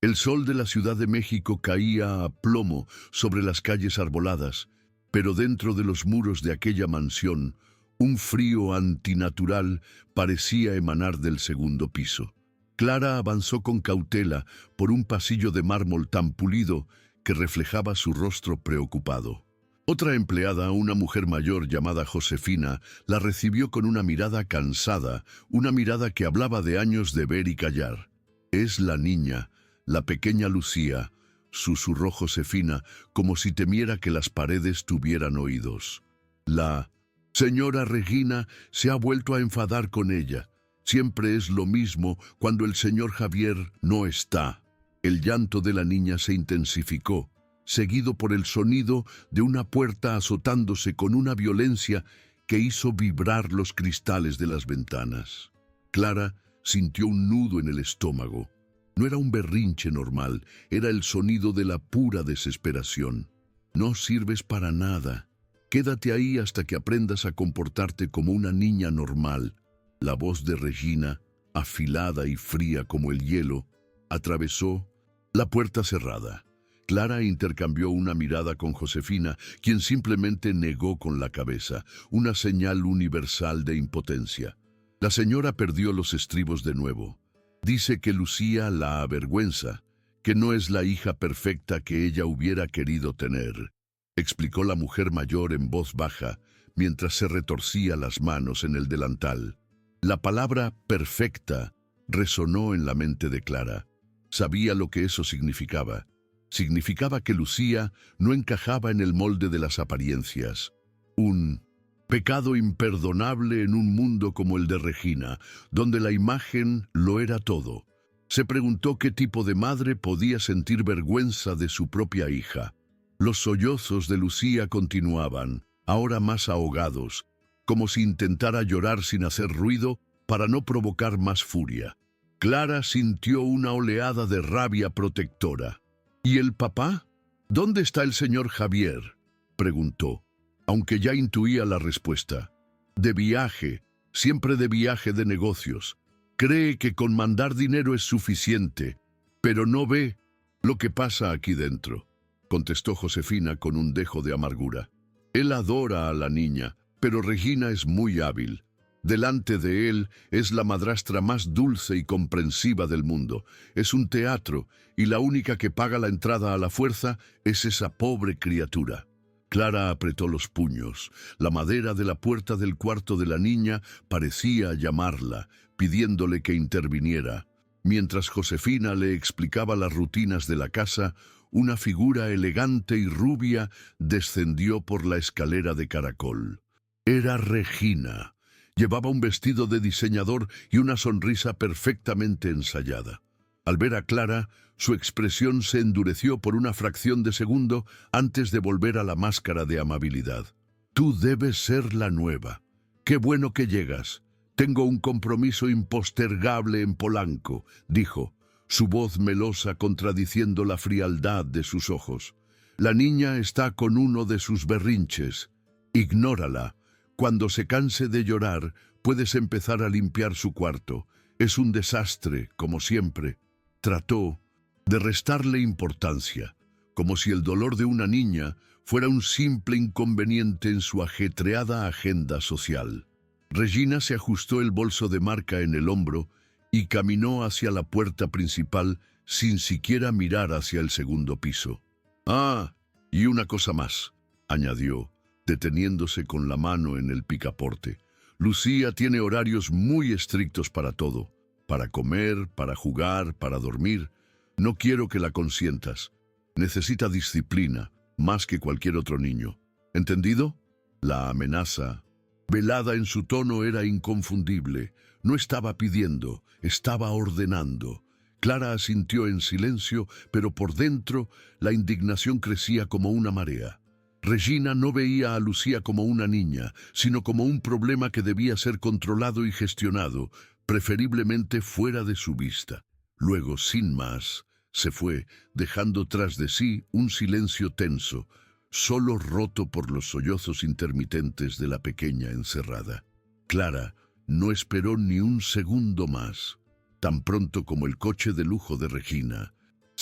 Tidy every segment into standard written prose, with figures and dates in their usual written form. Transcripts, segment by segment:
El sol de la Ciudad de México caía a plomo sobre las calles arboladas, pero dentro de los muros de aquella mansión, un frío antinatural parecía emanar del segundo piso. Clara avanzó con cautela por un pasillo de mármol tan pulido que reflejaba su rostro preocupado. Otra empleada, una mujer mayor llamada Josefina, la recibió con una mirada cansada, una mirada que hablaba de años de ver y callar. «Es la niña, la pequeña Lucía», susurró Josefina, como si temiera que las paredes tuvieran oídos. «La señora Regina se ha vuelto a enfadar con ella. Siempre es lo mismo cuando el señor Javier no está». El llanto de la niña se intensificó, seguido por el sonido de una puerta azotándose con una violencia que hizo vibrar los cristales de las ventanas. Clara sintió un nudo en el estómago. No era un berrinche normal, era el sonido de la pura desesperación. «No sirves para nada. Quédate ahí hasta que aprendas a comportarte como una niña normal». La voz de Regina, afilada y fría como el hielo, atravesó la puerta cerrada. Clara intercambió una mirada con Josefina, quien simplemente negó con la cabeza, una señal universal de impotencia. La señora perdió los estribos de nuevo. Dice que Lucía la avergüenza, que no es la hija perfecta que ella hubiera querido tener, explicó la mujer mayor en voz baja, mientras se retorcía las manos en el delantal. La palabra perfecta resonó en la mente de Clara. Sabía lo que eso significaba. Significaba que Lucía no encajaba en el molde de las apariencias. Un pecado imperdonable en un mundo como el de Regina, donde la imagen lo era todo. Se preguntó qué tipo de madre podía sentir vergüenza de su propia hija. Los sollozos de Lucía continuaban, ahora más ahogados, como si intentara llorar sin hacer ruido para no provocar más furia. Clara sintió una oleada de rabia protectora. «¿Y el papá? ¿Dónde está el señor Javier?», preguntó, aunque ya intuía la respuesta. «De viaje, siempre de viaje de negocios. Cree que con mandar dinero es suficiente, pero no ve lo que pasa aquí dentro», contestó Josefina con un dejo de amargura. «Él adora a la niña, pero Regina es muy hábil. Delante de él es la madrastra más dulce y comprensiva del mundo. Es un teatro, y la única que paga la entrada a la fuerza es esa pobre criatura». Clara apretó los puños. La madera de la puerta del cuarto de la niña parecía llamarla, pidiéndole que interviniera. Mientras Josefina le explicaba las rutinas de la casa, una figura elegante y rubia descendió por la escalera de caracol. Era Regina. Llevaba un vestido de diseñador y una sonrisa perfectamente ensayada. Al ver a Clara, su expresión se endureció por una fracción de segundo antes de volver a la máscara de amabilidad. «Tú debes ser la nueva. Qué bueno que llegas. Tengo un compromiso impostergable en Polanco», dijo, su voz melosa contradiciendo la frialdad de sus ojos. «La niña está con uno de sus berrinches. Ignórala. Cuando se canse de llorar, puedes empezar a limpiar su cuarto. Es un desastre, como siempre». Trató de restarle importancia, como si el dolor de una niña fuera un simple inconveniente en su ajetreada agenda social. Regina se ajustó el bolso de marca en el hombro y caminó hacia la puerta principal sin siquiera mirar hacia el segundo piso. «Ah, y una cosa más», añadió, deteniéndose con la mano en el picaporte. «Lucía tiene horarios muy estrictos para todo, para comer, para jugar, para dormir. No quiero que la consientas. Necesita disciplina, más que cualquier otro niño. ¿Entendido?». La amenaza, velada en su tono, era inconfundible. No estaba pidiendo, estaba ordenando. Clara asintió en silencio, pero por dentro la indignación crecía como una marea. Regina no veía a Lucía como una niña, sino como un problema que debía ser controlado y gestionado, preferiblemente fuera de su vista. Luego, sin más, se fue, dejando tras de sí un silencio tenso, solo roto por los sollozos intermitentes de la pequeña encerrada. Clara no esperó ni un segundo más. Tan pronto como el coche de lujo de Regina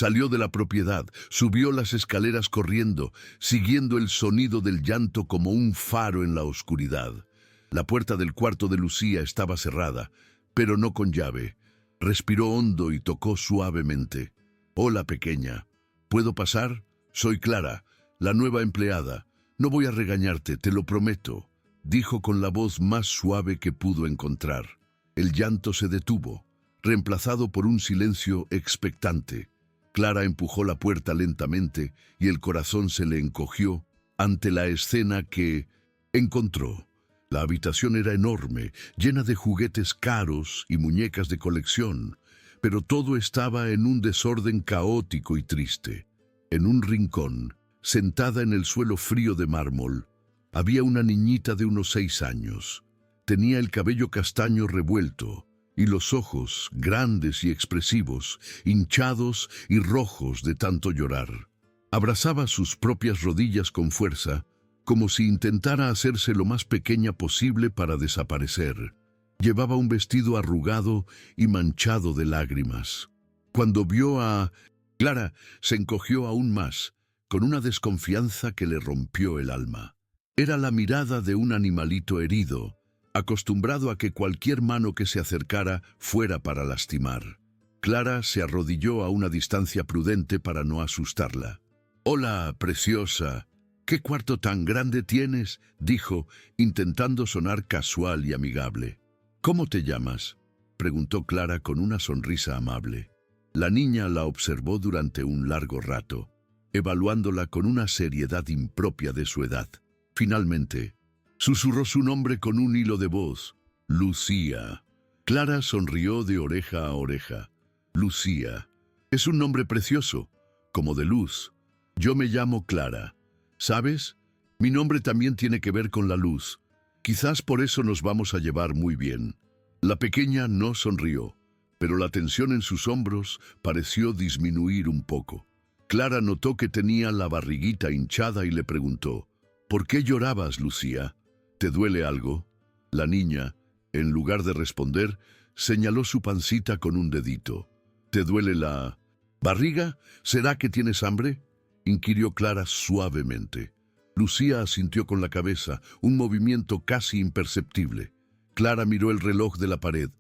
Salió de la propiedad, subió las escaleras corriendo, siguiendo el sonido del llanto como un faro en la oscuridad. La puerta del cuarto de Lucía estaba cerrada, pero no con llave. Respiró hondo y tocó suavemente. «Hola, pequeña. ¿Puedo pasar? Soy Clara, la nueva empleada. No voy a regañarte, te lo prometo», dijo con la voz más suave que pudo encontrar. El llanto se detuvo, reemplazado por un silencio expectante. Clara empujó la puerta lentamente y el corazón se le encogió ante la escena que encontró. La habitación era enorme, llena de juguetes caros y muñecas de colección, pero todo estaba en un desorden caótico y triste. En un rincón, sentada en el suelo frío de mármol, había una niñita de unos 6 años. Tenía el cabello castaño revuelto y los ojos, grandes y expresivos, hinchados y rojos de tanto llorar. Abrazaba sus propias rodillas con fuerza, como si intentara hacerse lo más pequeña posible para desaparecer. Llevaba un vestido arrugado y manchado de lágrimas. Cuando vio a Clara, se encogió aún más, con una desconfianza que le rompió el alma. Era la mirada de un animalito herido, acostumbrado a que cualquier mano que se acercara fuera para lastimar. Clara se arrodilló a una distancia prudente para no asustarla. «Hola, preciosa. ¿Qué cuarto tan grande tienes?», dijo, intentando sonar casual y amigable. «¿Cómo te llamas?», preguntó Clara con una sonrisa amable. La niña la observó durante un largo rato, evaluándola con una seriedad impropia de su edad. Finalmente, susurró su nombre con un hilo de voz: «Lucía». Clara sonrió de oreja a oreja. «Lucía. Es un nombre precioso, como de luz. Yo me llamo Clara. ¿Sabes? Mi nombre también tiene que ver con la luz. Quizás por eso nos vamos a llevar muy bien». La pequeña no sonrió, pero la tensión en sus hombros pareció disminuir un poco. Clara notó que tenía la barriguita hinchada y le preguntó: «¿Por qué llorabas, Lucía? ¿Te duele algo?». La niña, en lugar de responder, señaló su pancita con un dedito. «¿Te duele la barriga? ¿Será que tienes hambre?», inquirió Clara suavemente. Lucía asintió con la cabeza, un movimiento casi imperceptible. Clara miró el reloj de la pared.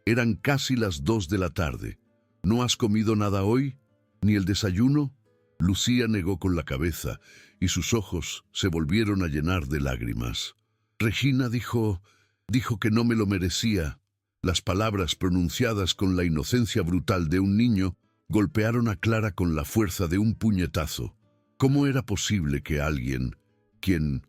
Eran casi las 2 de la tarde. «¿No has comido nada hoy? ¿Ni el desayuno?». Lucía negó con la cabeza y sus ojos se volvieron a llenar de lágrimas. «Regina dijo que no me lo merecía». Las palabras pronunciadas con la inocencia brutal de un niño golpearon a Clara con la fuerza de un puñetazo. ¿Cómo era posible que alguien, quien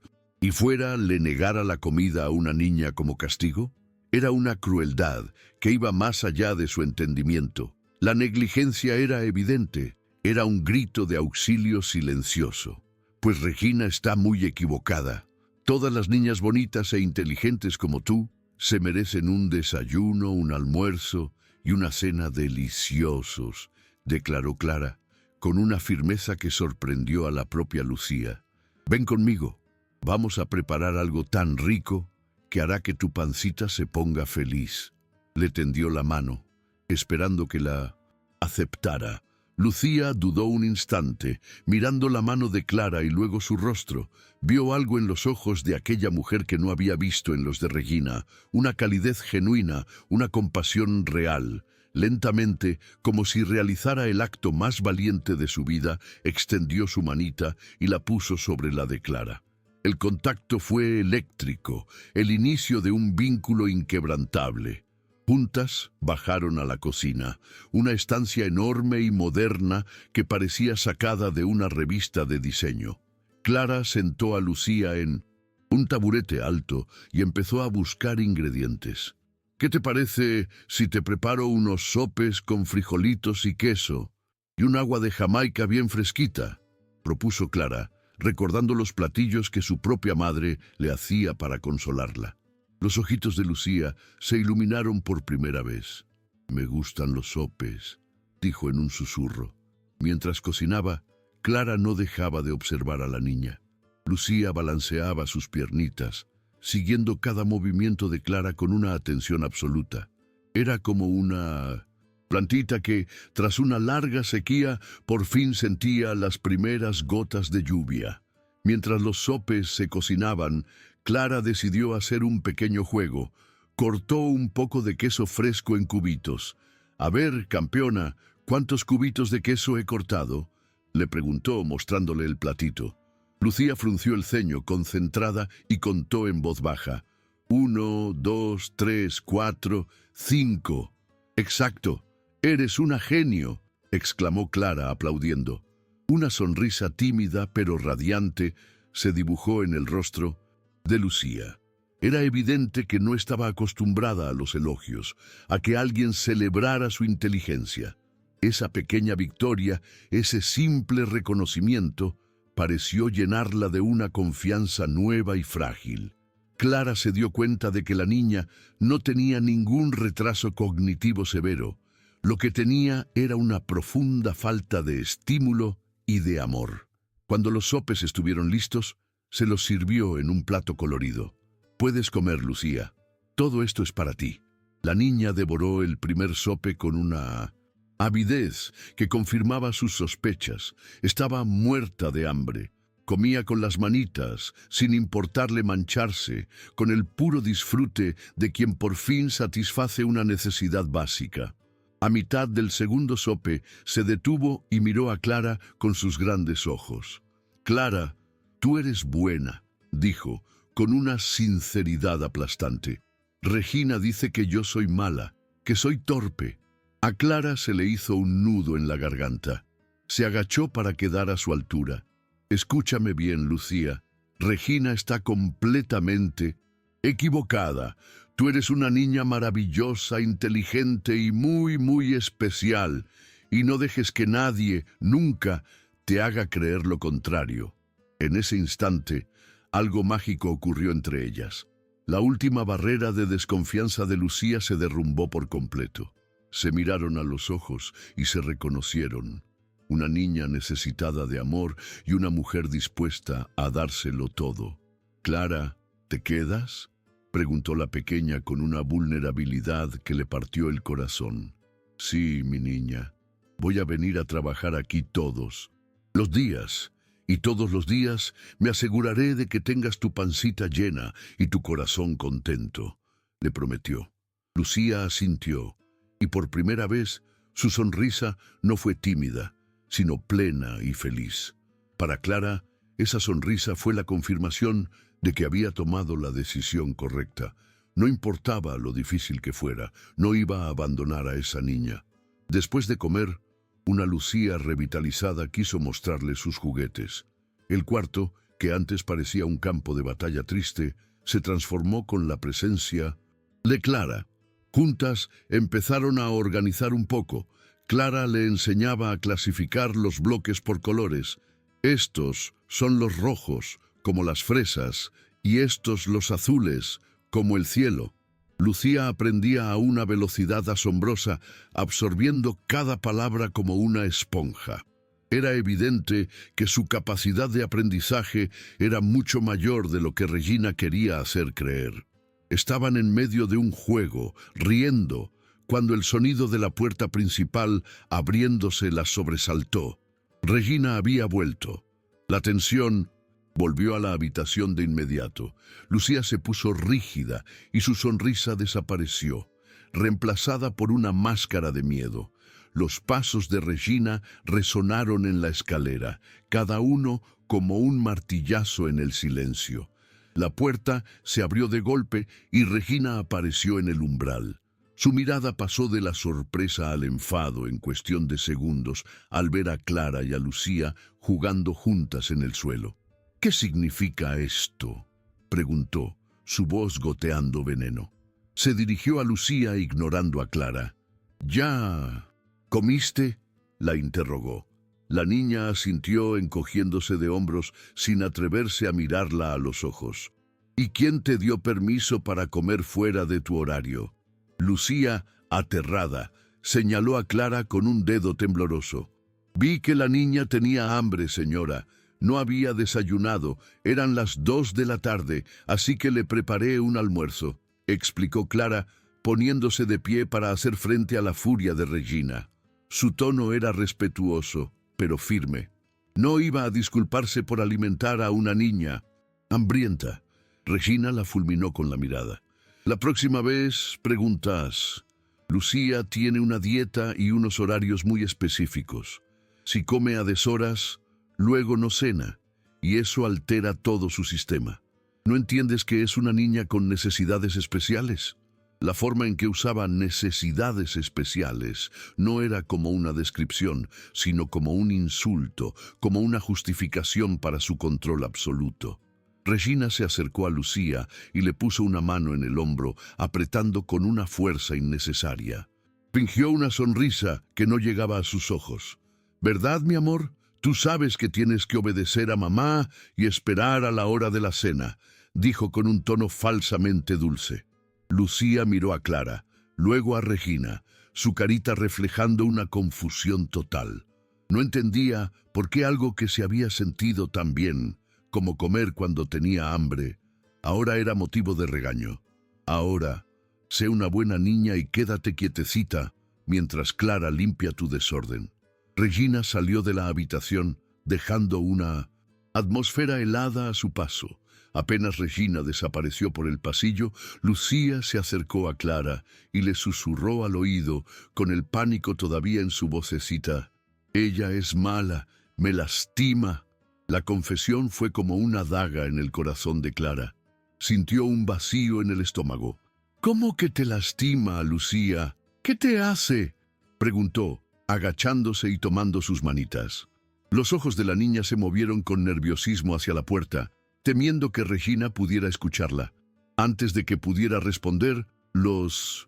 fuera, le negara la comida a una niña como castigo? Era una crueldad que iba más allá de su entendimiento. La negligencia era evidente, era un grito de auxilio silencioso. «Pues Regina está muy equivocada. Todas las niñas bonitas e inteligentes como tú se merecen un desayuno, un almuerzo y una cena deliciosos», declaró Clara, con una firmeza que sorprendió a la propia Lucía. «Ven conmigo. Vamos a preparar algo tan rico que hará que tu pancita se ponga feliz». Le tendió la mano, esperando que la aceptara. Lucía dudó un instante, mirando la mano de Clara y luego su rostro. Vio algo en los ojos de aquella mujer que no había visto en los de Regina, una calidez genuina, una compasión real. Lentamente, como si realizara el acto más valiente de su vida, extendió su manita y la puso sobre la de Clara. El contacto fue eléctrico, el inicio de un vínculo inquebrantable. Juntas bajaron a la cocina, una estancia enorme y moderna que parecía sacada de una revista de diseño. Clara sentó a Lucía en un taburete alto y empezó a buscar ingredientes. «¿Qué te parece si te preparo unos sopes con frijolitos y queso y un agua de Jamaica bien fresquita?», propuso Clara, recordando los platillos que su propia madre le hacía para consolarla. Los ojitos de Lucía se iluminaron por primera vez. «Me gustan los sopes», dijo en un susurro. Mientras cocinaba, Clara no dejaba de observar a la niña. Lucía balanceaba sus piernitas, siguiendo cada movimiento de Clara con una atención absoluta. Era como una plantita que, tras una larga sequía, por fin sentía las primeras gotas de lluvia. Mientras los sopes se cocinaban, Clara decidió hacer un pequeño juego. Cortó un poco de queso fresco en cubitos. «A ver, campeona, ¿cuántos cubitos de queso he cortado?», le preguntó mostrándole el platito. Lucía frunció el ceño, concentrada, y contó en voz baja. 1, 2, 3, 4, 5. «Exacto, eres una genio», exclamó Clara aplaudiendo. Una sonrisa tímida pero radiante se dibujó en el rostro de Lucía. Era evidente que no estaba acostumbrada a los elogios, a que alguien celebrara su inteligencia. Esa pequeña victoria, ese simple reconocimiento, pareció llenarla de una confianza nueva y frágil. Clara se dio cuenta de que la niña no tenía ningún retraso cognitivo severo. Lo que tenía era una profunda falta de estímulo y de amor. Cuando los sopes estuvieron listos, se los sirvió en un plato colorido. «Puedes comer, Lucía. Todo esto es para ti». La niña devoró el primer sope con una avidez que confirmaba sus sospechas. Estaba muerta de hambre. Comía con las manitas, sin importarle mancharse, con el puro disfrute de quien por fin satisface una necesidad básica. A mitad del segundo sope, se detuvo y miró a Clara con sus grandes ojos. «Clara, tú eres buena», dijo, con una sinceridad aplastante. «Regina dice que yo soy mala, que soy torpe». A Clara se le hizo un nudo en la garganta. Se agachó para quedar a su altura. «Escúchame bien, Lucía. Regina está completamente equivocada. Tú eres una niña maravillosa, inteligente y muy especial, y no dejes que nadie, nunca, te haga creer lo contrario». En ese instante, algo mágico ocurrió entre ellas. La última barrera de desconfianza de Lucía se derrumbó por completo. Se miraron a los ojos y se reconocieron. Una niña necesitada de amor y una mujer dispuesta a dárselo todo. «Clara, ¿te quedas?», preguntó la pequeña con una vulnerabilidad que le partió el corazón. «Sí, mi niña. Voy a venir a trabajar aquí todos los días. Y todos los días me aseguraré de que tengas tu pancita llena y tu corazón contento», le prometió. Lucía asintió, y por primera vez su sonrisa no fue tímida, sino plena y feliz. Para Clara, esa sonrisa fue la confirmación de que había tomado la decisión correcta. No importaba lo difícil que fuera, no iba a abandonar a esa niña. Después de comer, una Lucía revitalizada quiso mostrarle sus juguetes. El cuarto, que antes parecía un campo de batalla triste, se transformó con la presencia de Clara. Juntas empezaron a organizar un poco. Clara le enseñaba a clasificar los bloques por colores. «Estos son los rojos, como las fresas, y estos los azules, como el cielo». Lucía aprendía a una velocidad asombrosa, absorbiendo cada palabra como una esponja. Era evidente que su capacidad de aprendizaje era mucho mayor de lo que Regina quería hacer creer. Estaban en medio de un juego, riendo, cuando el sonido de la puerta principal abriéndose la sobresaltó. Regina había vuelto. La tensión volvió a la habitación de inmediato. Lucía se puso rígida y su sonrisa desapareció, reemplazada por una máscara de miedo. Los pasos de Regina resonaron en la escalera, cada uno como un martillazo en el silencio. La puerta se abrió de golpe y Regina apareció en el umbral. Su mirada pasó de la sorpresa al enfado en cuestión de segundos al ver a Clara y a Lucía jugando juntas en el suelo. «¿Qué significa esto?», preguntó, su voz goteando veneno. Se dirigió a Lucía ignorando a Clara. «¿Ya comiste?», la interrogó. La niña asintió encogiéndose de hombros sin atreverse a mirarla a los ojos. «¿Y quién te dio permiso para comer fuera de tu horario?». Lucía, aterrada, señaló a Clara con un dedo tembloroso. «Vi que la niña tenía hambre, señora. No había desayunado, eran las 2 de la tarde, así que le preparé un almuerzo», explicó Clara, poniéndose de pie para hacer frente a la furia de Regina. Su tono era respetuoso, pero firme. No iba a disculparse por alimentar a una niña hambrienta. Regina la fulminó con la mirada. La próxima vez preguntas. Lucía tiene una dieta y unos horarios muy específicos. Si come a deshoras, luego no cena, y eso altera todo su sistema. ¿No entiendes que es una niña con necesidades especiales? La forma en que usaba necesidades especiales no era como una descripción, sino como un insulto, como una justificación para su control absoluto. Regina se acercó a Lucía y le puso una mano en el hombro, apretando con una fuerza innecesaria. Fingió una sonrisa que no llegaba a sus ojos. ¿Verdad, mi amor? Tú sabes que tienes que obedecer a mamá y esperar a la hora de la cena, dijo con un tono falsamente dulce. Lucía miró a Clara, luego a Regina, su carita reflejando una confusión total. No entendía por qué algo que se había sentido tan bien, como comer cuando tenía hambre, ahora era motivo de regaño. Ahora, sé una buena niña y quédate quietecita mientras Clara limpia tu desorden. Regina salió de la habitación, dejando una atmósfera helada a su paso. Apenas Regina desapareció por el pasillo, Lucía se acercó a Clara y le susurró al oído, con el pánico todavía en su vocecita. «Ella es mala, me lastima». La confesión fue como una daga en el corazón de Clara. Sintió un vacío en el estómago. «¿Cómo que te lastima, Lucía? ¿Qué te hace?», preguntó, agachándose y tomando sus manitas. Los ojos de la niña se movieron con nerviosismo hacia la puerta, temiendo que Regina pudiera escucharla. Antes de que pudiera responder, los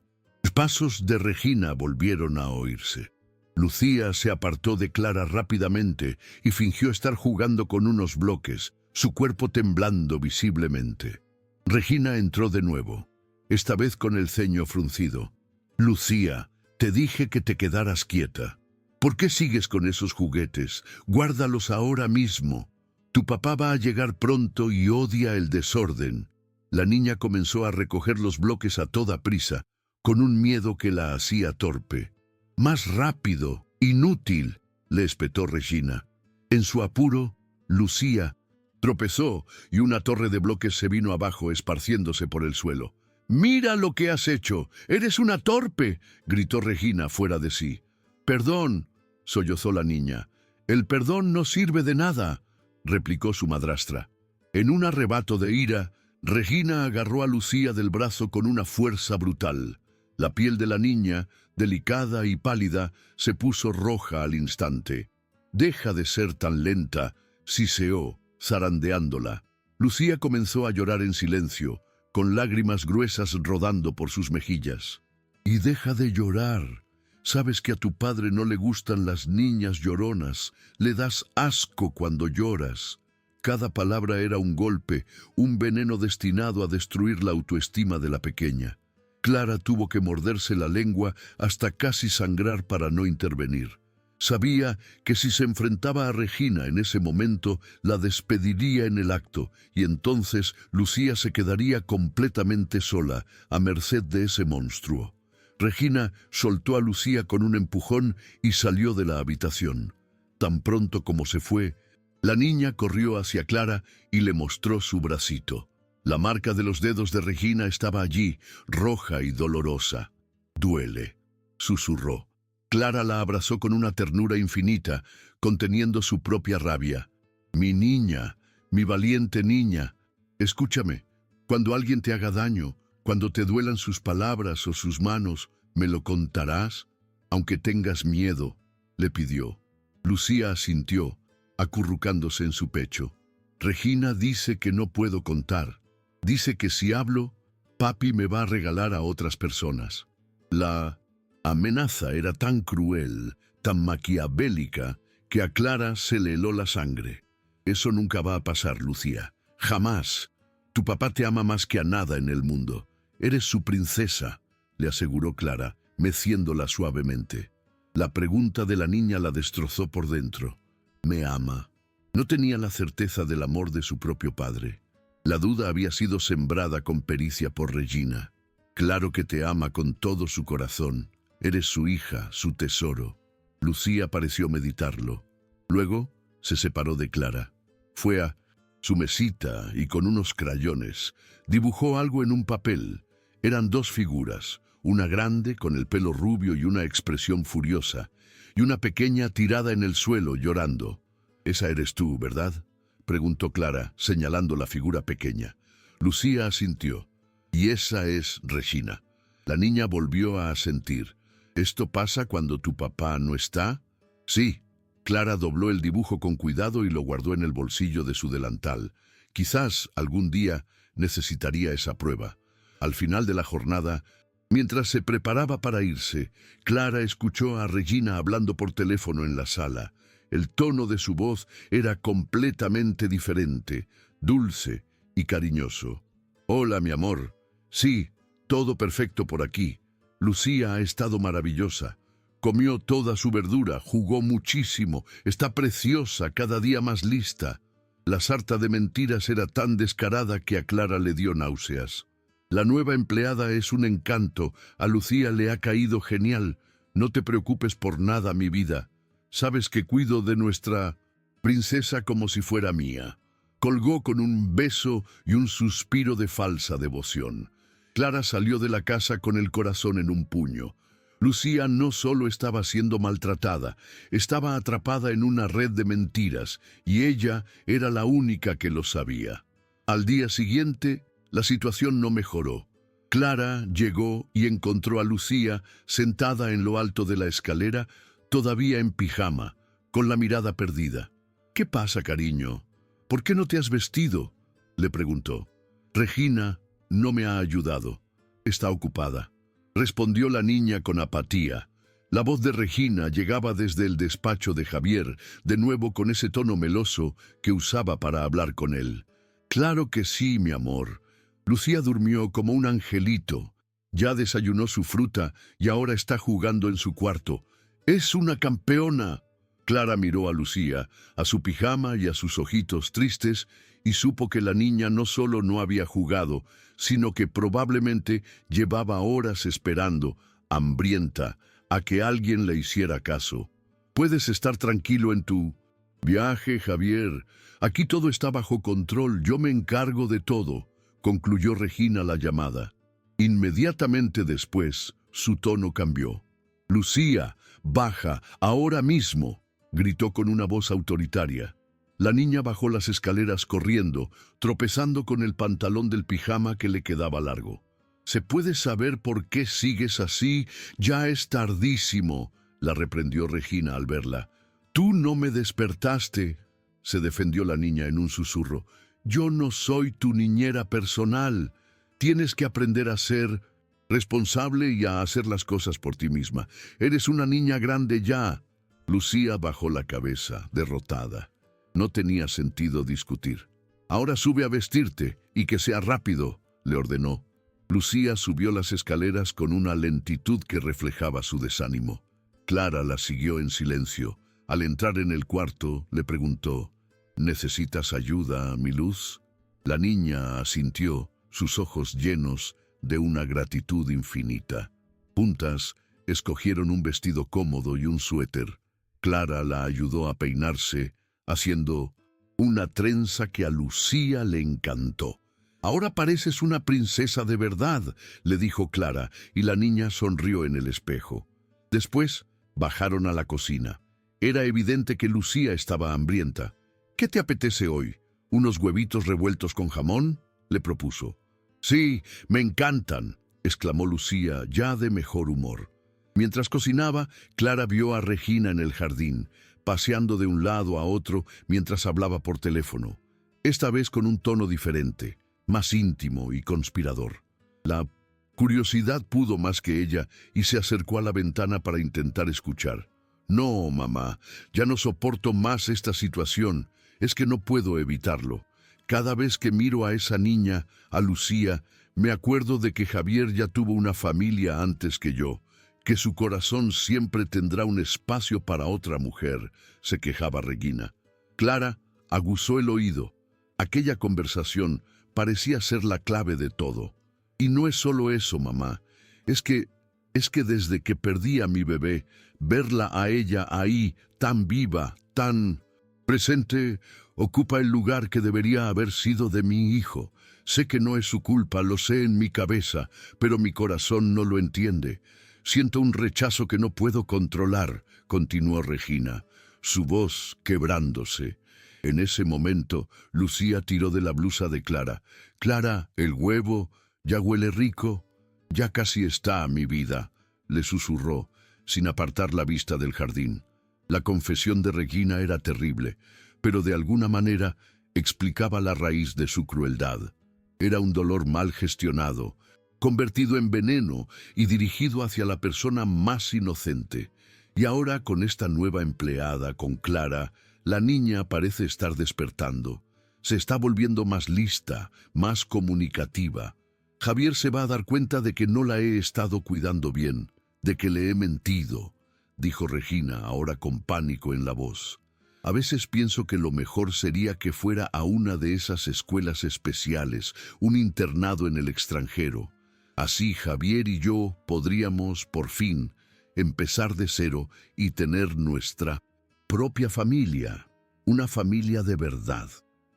pasos de Regina volvieron a oírse. Lucía se apartó de Clara rápidamente y fingió estar jugando con unos bloques, su cuerpo temblando visiblemente. Regina entró de nuevo, esta vez con el ceño fruncido. «Lucía, te dije que te quedaras quieta. ¿Por qué sigues con esos juguetes? Guárdalos ahora mismo. Tu papá va a llegar pronto y odia el desorden». La niña comenzó a recoger los bloques a toda prisa, con un miedo que la hacía torpe. «Más rápido, inútil», le espetó Regina. En su apuro, Lucía tropezó y una torre de bloques se vino abajo esparciéndose por el suelo. «¡Mira lo que has hecho! ¡Eres una torpe!», gritó Regina fuera de sí. «Perdón», sollozó la niña. «El perdón no sirve de nada», replicó su madrastra. En un arrebato de ira, Regina agarró a Lucía del brazo con una fuerza brutal. La piel de la niña, delicada y pálida, se puso roja al instante. «Deja de ser tan lenta», siseó, zarandeándola. Lucía comenzó a llorar en silencio, con lágrimas gruesas rodando por sus mejillas. «Y deja de llorar. Sabes que a tu padre no le gustan las niñas lloronas. Le das asco cuando lloras». Cada palabra era un golpe, un veneno destinado a destruir la autoestima de la pequeña. Clara tuvo que morderse la lengua hasta casi sangrar para no intervenir. Sabía que si se enfrentaba a Regina en ese momento, la despediría en el acto, y entonces Lucía se quedaría completamente sola, a merced de ese monstruo. Regina soltó a Lucía con un empujón y salió de la habitación. Tan pronto como se fue, la niña corrió hacia Clara y le mostró su bracito. La marca de los dedos de Regina estaba allí, roja y dolorosa. «Duele», susurró. Clara la abrazó con una ternura infinita, conteniendo su propia rabia. «Mi niña, mi valiente niña, escúchame. Cuando alguien te haga daño, cuando te duelan sus palabras o sus manos, ¿me lo contarás? Aunque tengas miedo», le pidió. Lucía asintió, acurrucándose en su pecho. «Regina dice que no puedo contar. Dice que si hablo, papi me va a regalar a otras personas». La amenaza era tan cruel, tan maquiavélica, que a Clara se le heló la sangre. «Eso nunca va a pasar, Lucía. Jamás. Tu papá te ama más que a nada en el mundo. Eres su princesa», le aseguró Clara, meciéndola suavemente. La pregunta de la niña la destrozó por dentro. «¿Me ama?». No tenía la certeza del amor de su propio padre. La duda había sido sembrada con pericia por Regina. Claro que te ama con todo su corazón. Eres su hija, su tesoro. Lucía pareció meditarlo. Luego se separó de Clara. Fue a su mesita y con unos crayones dibujó algo en un papel. Eran dos figuras, una grande con el pelo rubio y una expresión furiosa, y una pequeña tirada en el suelo llorando. «Esa eres tú, ¿verdad?», preguntó Clara, señalando la figura pequeña. Lucía asintió. «Y esa es Regina». La niña volvió a asentir. «¿Esto pasa cuando tu papá no está?». «Sí». Clara dobló el dibujo con cuidado y lo guardó en el bolsillo de su delantal. Quizás algún día necesitaría esa prueba. Al final de la jornada, mientras se preparaba para irse, Clara escuchó a Regina hablando por teléfono en la sala. El tono de su voz era completamente diferente, dulce y cariñoso. «Hola, mi amor. Sí, todo perfecto por aquí. Lucía ha estado maravillosa. Comió toda su verdura, jugó muchísimo, está preciosa, cada día más lista». La sarta de mentiras era tan descarada que a Clara le dio náuseas. «La nueva empleada es un encanto, a Lucía le ha caído genial. No te preocupes por nada, mi vida. Sabes que cuido de nuestra princesa como si fuera mía». Colgó con un beso y un suspiro de falsa devoción. Clara salió de la casa con el corazón en un puño. Lucía no solo estaba siendo maltratada, estaba atrapada en una red de mentiras, y ella era la única que lo sabía. Al día siguiente, la situación no mejoró. Clara llegó y encontró a Lucía sentada en lo alto de la escalera, todavía en pijama, con la mirada perdida. «¿Qué pasa, cariño? ¿Por qué no te has vestido?», le preguntó. «Regina no me ha ayudado. Está ocupada», respondió la niña con apatía. La voz de Regina llegaba desde el despacho de Javier, de nuevo con ese tono meloso que usaba para hablar con él. «Claro que sí, mi amor. Lucía durmió como un angelito. Ya desayunó su fruta y ahora está jugando en su cuarto. ¡Es una campeona!». Clara miró a Lucía, a su pijama y a sus ojitos tristes, y supo que la niña no solo no había jugado, sino que probablemente llevaba horas esperando, hambrienta, a que alguien le hiciera caso. «Puedes estar tranquilo en tu viaje, Javier. Aquí todo está bajo control, yo me encargo de todo», concluyó Regina la llamada. Inmediatamente después, su tono cambió. «Lucía, baja, ahora mismo», gritó con una voz autoritaria. La niña bajó las escaleras corriendo, tropezando con el pantalón del pijama que le quedaba largo. «¿Se puede saber por qué sigues así? Ya es tardísimo», la reprendió Regina al verla. «Tú no me despertaste», se defendió la niña en un susurro. «Yo no soy tu niñera personal. Tienes que aprender a ser responsable y a hacer las cosas por ti misma. Eres una niña grande ya». Lucía bajó la cabeza, derrotada. No tenía sentido discutir. «Ahora sube a vestirte, y que sea rápido», le ordenó. Lucía subió las escaleras con una lentitud que reflejaba su desánimo. Clara la siguió en silencio. Al entrar en el cuarto, le preguntó: «¿Necesitas ayuda, mi luz?». La niña asintió, sus ojos llenos de una gratitud infinita. Juntas, escogieron un vestido cómodo y un suéter. Clara la ayudó a peinarse, haciendo una trenza que a Lucía le encantó. «Ahora pareces una princesa de verdad», le dijo Clara, y la niña sonrió en el espejo. Después, bajaron a la cocina. Era evidente que Lucía estaba hambrienta. «¿Qué te apetece hoy? ¿Unos huevitos revueltos con jamón?», le propuso. «Sí, me encantan», exclamó Lucía, ya de mejor humor. Mientras cocinaba, Clara vio a Regina en el jardín, paseando de un lado a otro mientras hablaba por teléfono, esta vez con un tono diferente, más íntimo y conspirador. La curiosidad pudo más que ella y se acercó a la ventana para intentar escuchar. «No, mamá, ya no soporto más esta situación, es que no puedo evitarlo. Cada vez que miro a esa niña, a Lucía, me acuerdo de que Javier ya tuvo una familia antes que yo, que su corazón siempre tendrá un espacio para otra mujer», se quejaba Regina. Clara aguzó el oído. Aquella conversación parecía ser la clave de todo. Y no es solo eso, mamá. Es que desde que perdí a mi bebé, verla a ella ahí, tan viva, tan presente, ocupa el lugar que debería haber sido de mi hijo. Sé que no es su culpa, lo sé en mi cabeza, pero mi corazón no lo entiende. Siento un rechazo que no puedo controlar, continuó Regina, su voz quebrándose. En ese momento, Lucía tiró de la blusa de Clara. «Clara, el huevo, ya huele rico, ya casi está mi vida», le susurró, sin apartar la vista del jardín. La confesión de Regina era terrible, pero de alguna manera explicaba la raíz de su crueldad. Era un dolor mal gestionado, convertido en veneno y dirigido hacia la persona más inocente. Y ahora, con esta nueva empleada, con Clara, la niña parece estar despertando. Se está volviendo más lista, más comunicativa. Javier se va a dar cuenta de que no la he estado cuidando bien, de que le he mentido, dijo Regina, ahora con pánico en la voz. A veces pienso que lo mejor sería que fuera a una de esas escuelas especiales, un internado en el extranjero. Así Javier y yo podríamos, por fin, empezar de cero y tener nuestra propia familia, una familia de verdad.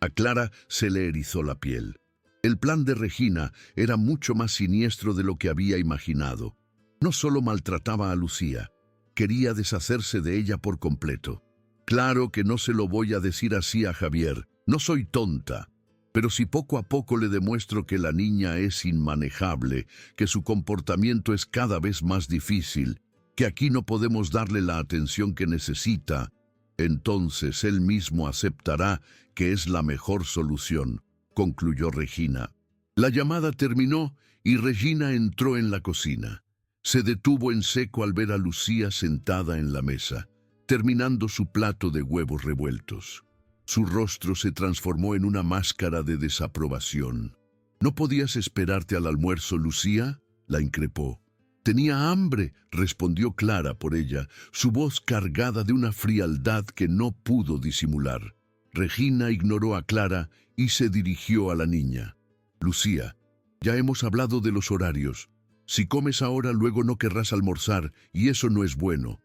A Clara se le erizó la piel. El plan de Regina era mucho más siniestro de lo que había imaginado. No solo maltrataba a Lucía, quería deshacerse de ella por completo. Claro que no se lo voy a decir así a Javier, no soy tonta, pero si poco a poco le demuestro que la niña es inmanejable, que su comportamiento es cada vez más difícil, que aquí no podemos darle la atención que necesita, entonces él mismo aceptará que es la mejor solución, concluyó Regina. La llamada terminó y Regina entró en la cocina. Se detuvo en seco al ver a Lucía sentada en la mesa, terminando su plato de huevos revueltos. Su rostro se transformó en una máscara de desaprobación. «¿No podías esperarte al almuerzo, Lucía?», la increpó. «Tenía hambre», respondió Clara por ella, su voz cargada de una frialdad que no pudo disimular. Regina ignoró a Clara y se dirigió a la niña. «Lucía, ya hemos hablado de los horarios. Si comes ahora, luego no querrás almorzar, y eso no es bueno.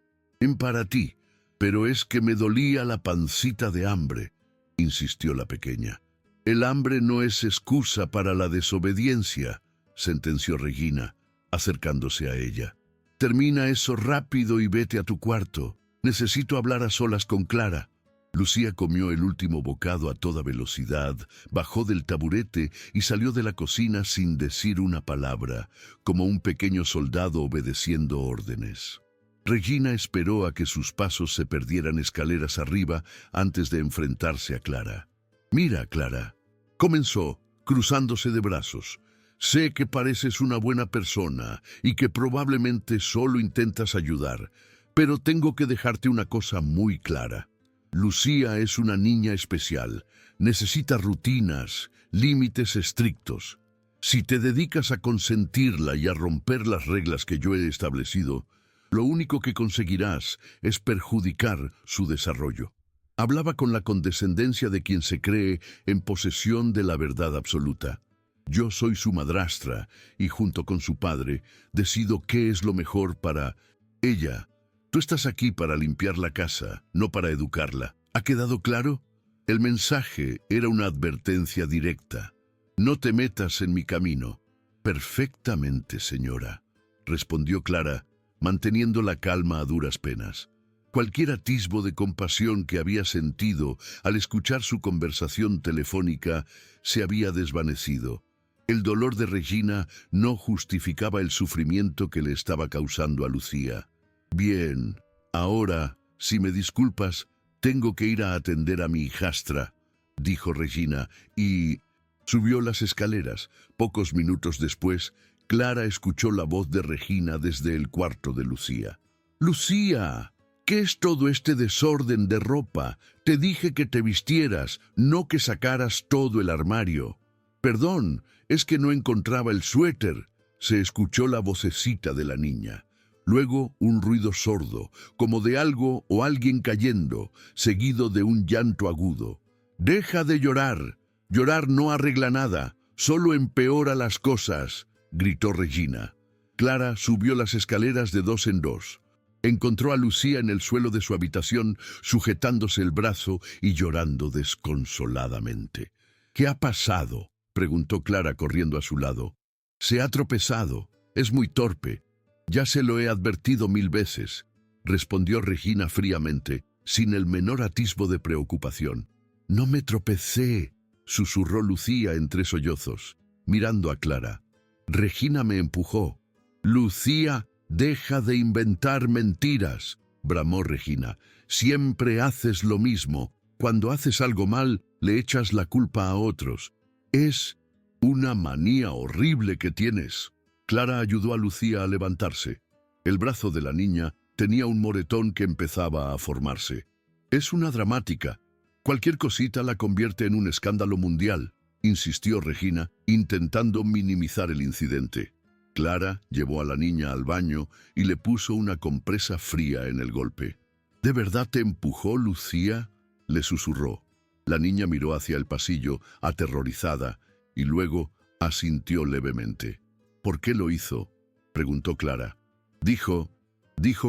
Para ti, pero es que me dolía la pancita de hambre», insistió la pequeña. «El hambre no es excusa para la desobediencia», sentenció Regina, acercándose a ella. «Termina eso rápido y vete a tu cuarto. Necesito hablar a solas con Clara». Lucía comió el último bocado a toda velocidad, bajó del taburete y salió de la cocina sin decir una palabra, como un pequeño soldado obedeciendo órdenes. Regina esperó a que sus pasos se perdieran escaleras arriba antes de enfrentarse a Clara. «Mira, Clara», comenzó, cruzándose de brazos. «Sé que pareces una buena persona y que probablemente solo intentas ayudar, pero tengo que dejarte una cosa muy clara. Lucía es una niña especial, necesita rutinas, límites estrictos. Si te dedicas a consentirla y a romper las reglas que yo he establecido, lo único que conseguirás es perjudicar su desarrollo». Hablaba con la condescendencia de quien se cree en posesión de la verdad absoluta. «Yo soy su madrastra y junto con su padre decido qué es lo mejor para ella. Tú estás aquí para limpiar la casa, no para educarla. ¿Ha quedado claro?». El mensaje era una advertencia directa. «No te metas en mi camino». «Perfectamente, señora», respondió Clara, manteniendo la calma a duras penas. Cualquier atisbo de compasión que había sentido al escuchar su conversación telefónica se había desvanecido. El dolor de Regina no justificaba el sufrimiento que le estaba causando a Lucía. «Bien, ahora, si me disculpas, tengo que ir a atender a mi hijastra», dijo Regina, y subió las escaleras. Pocos minutos después, Clara escuchó la voz de Regina desde el cuarto de Lucía. «Lucía, ¿qué es todo este desorden de ropa? Te dije que te vistieras, no que sacaras todo el armario». «Perdón, es que no encontraba el suéter», se escuchó la vocecita de la niña. Luego un ruido sordo, como de algo o alguien cayendo, seguido de un llanto agudo. «Deja de llorar. Llorar no arregla nada, solo empeora las cosas», gritó Regina. Clara subió las escaleras de dos en dos. Encontró a Lucía en el suelo de su habitación, sujetándose el brazo y llorando desconsoladamente. «¿Qué ha pasado?», preguntó Clara corriendo a su lado. «Se ha tropezado. Es muy torpe. Ya se lo he advertido 1000 veces», respondió Regina fríamente, sin el menor atisbo de preocupación. «No me tropecé», susurró Lucía entre sollozos, mirando a Clara. «Regina me empujó». «Lucía, deja de inventar mentiras», bramó Regina. «Siempre haces lo mismo. Cuando haces algo mal, le echas la culpa a otros. Es una manía horrible que tienes». Clara ayudó a Lucía a levantarse. El brazo de la niña tenía un moretón que empezaba a formarse. «Es una dramática. Cualquier cosita la convierte en un escándalo mundial», insistió Regina, intentando minimizar el incidente. Clara llevó a la niña al baño y le puso una compresa fría en el golpe. «¿De verdad te empujó, Lucía?», le susurró. La niña miró hacia el pasillo, aterrorizada, y luego asintió levemente. «¿Por qué lo hizo?», preguntó Clara. Dijo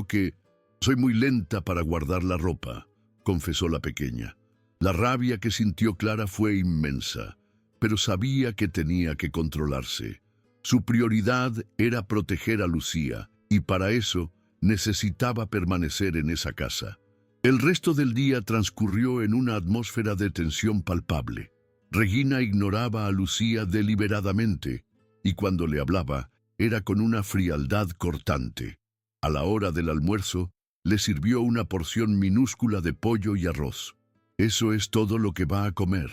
que «soy muy lenta para guardar la ropa», confesó la pequeña. La rabia que sintió Clara fue inmensa, pero sabía que tenía que controlarse. Su prioridad era proteger a Lucía, y para eso necesitaba permanecer en esa casa. El resto del día transcurrió en una atmósfera de tensión palpable. Regina ignoraba a Lucía deliberadamente, y cuando le hablaba, era con una frialdad cortante. A la hora del almuerzo, le sirvió una porción minúscula de pollo y arroz. «¿Eso es todo lo que va a comer?»,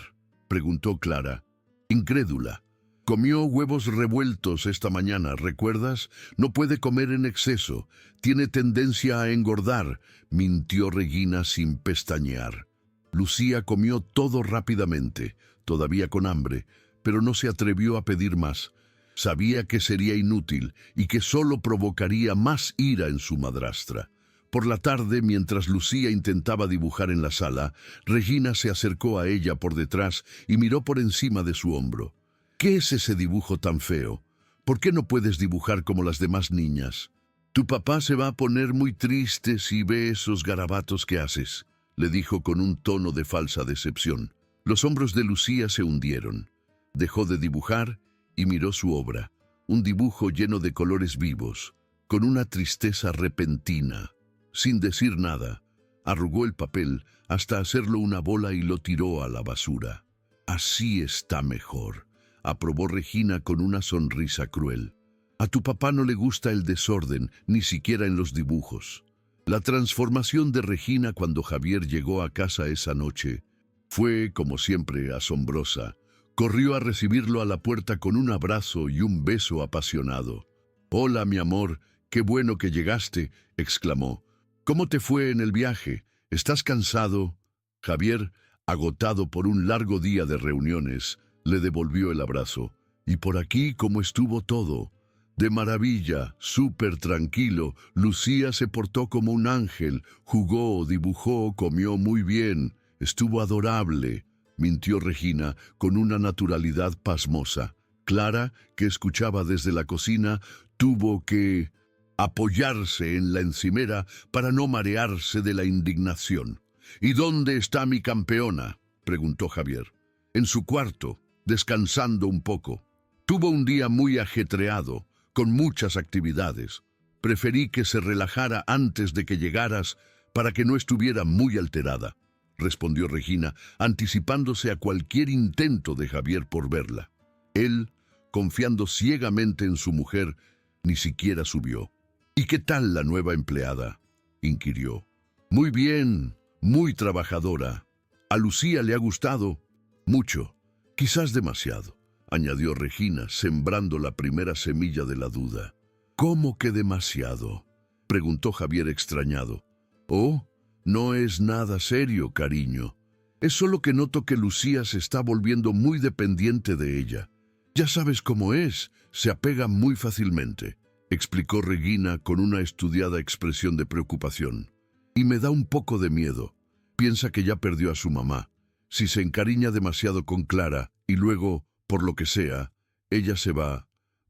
preguntó Clara, incrédula. «Comió huevos revueltos esta mañana, ¿recuerdas? No puede comer en exceso. Tiene tendencia a engordar», mintió Regina sin pestañear. Lucía comió todo rápidamente, todavía con hambre, pero no se atrevió a pedir más. Sabía que sería inútil y que solo provocaría más ira en su madrastra. Por la tarde, mientras Lucía intentaba dibujar en la sala, Regina se acercó a ella por detrás y miró por encima de su hombro. «¿Qué es ese dibujo tan feo? ¿Por qué no puedes dibujar como las demás niñas? Tu papá se va a poner muy triste si ve esos garabatos que haces», le dijo con un tono de falsa decepción. Los hombros de Lucía se hundieron. Dejó de dibujar y miró su obra, un dibujo lleno de colores vivos, con una tristeza repentina. Sin decir nada, arrugó el papel hasta hacerlo una bola y lo tiró a la basura. «Así está mejor», aprobó Regina con una sonrisa cruel. «A tu papá no le gusta el desorden, ni siquiera en los dibujos». La transformación de Regina cuando Javier llegó a casa esa noche fue, como siempre, asombrosa. Corrió a recibirlo a la puerta con un abrazo y un beso apasionado. «Hola, mi amor, qué bueno que llegaste», exclamó. «¿Cómo te fue en el viaje? ¿Estás cansado?». Javier, agotado por un largo día de reuniones, le devolvió el abrazo. «¿Y por aquí cómo estuvo todo?». «De maravilla, súper tranquilo. Lucía se portó como un ángel, jugó, dibujó, comió muy bien. Estuvo adorable», mintió Regina con una naturalidad pasmosa. Clara, que escuchaba desde la cocina, tuvo que apoyarse en la encimera para no marearse de la indignación. «¿Y dónde está mi campeona?», preguntó Javier. «En su cuarto, descansando un poco. Tuvo un día muy ajetreado, con muchas actividades. Preferí que se relajara antes de que llegaras para que no estuviera muy alterada», respondió Regina, anticipándose a cualquier intento de Javier por verla. Él, confiando ciegamente en su mujer, ni siquiera subió. «¿Y qué tal la nueva empleada?», inquirió. «Muy bien, muy trabajadora. A Lucía le ha gustado mucho, quizás demasiado», añadió Regina, sembrando la primera semilla de la duda. «¿Cómo que demasiado?», preguntó Javier extrañado. «Oh, no es nada serio, cariño. Es solo que noto que Lucía se está volviendo muy dependiente de ella. Ya sabes cómo es, se apega muy fácilmente», explicó Regina con una estudiada expresión de preocupación. «Y me da un poco de miedo. Piensa que ya perdió a su mamá. Si se encariña demasiado con Clara y luego, por lo que sea, ella se va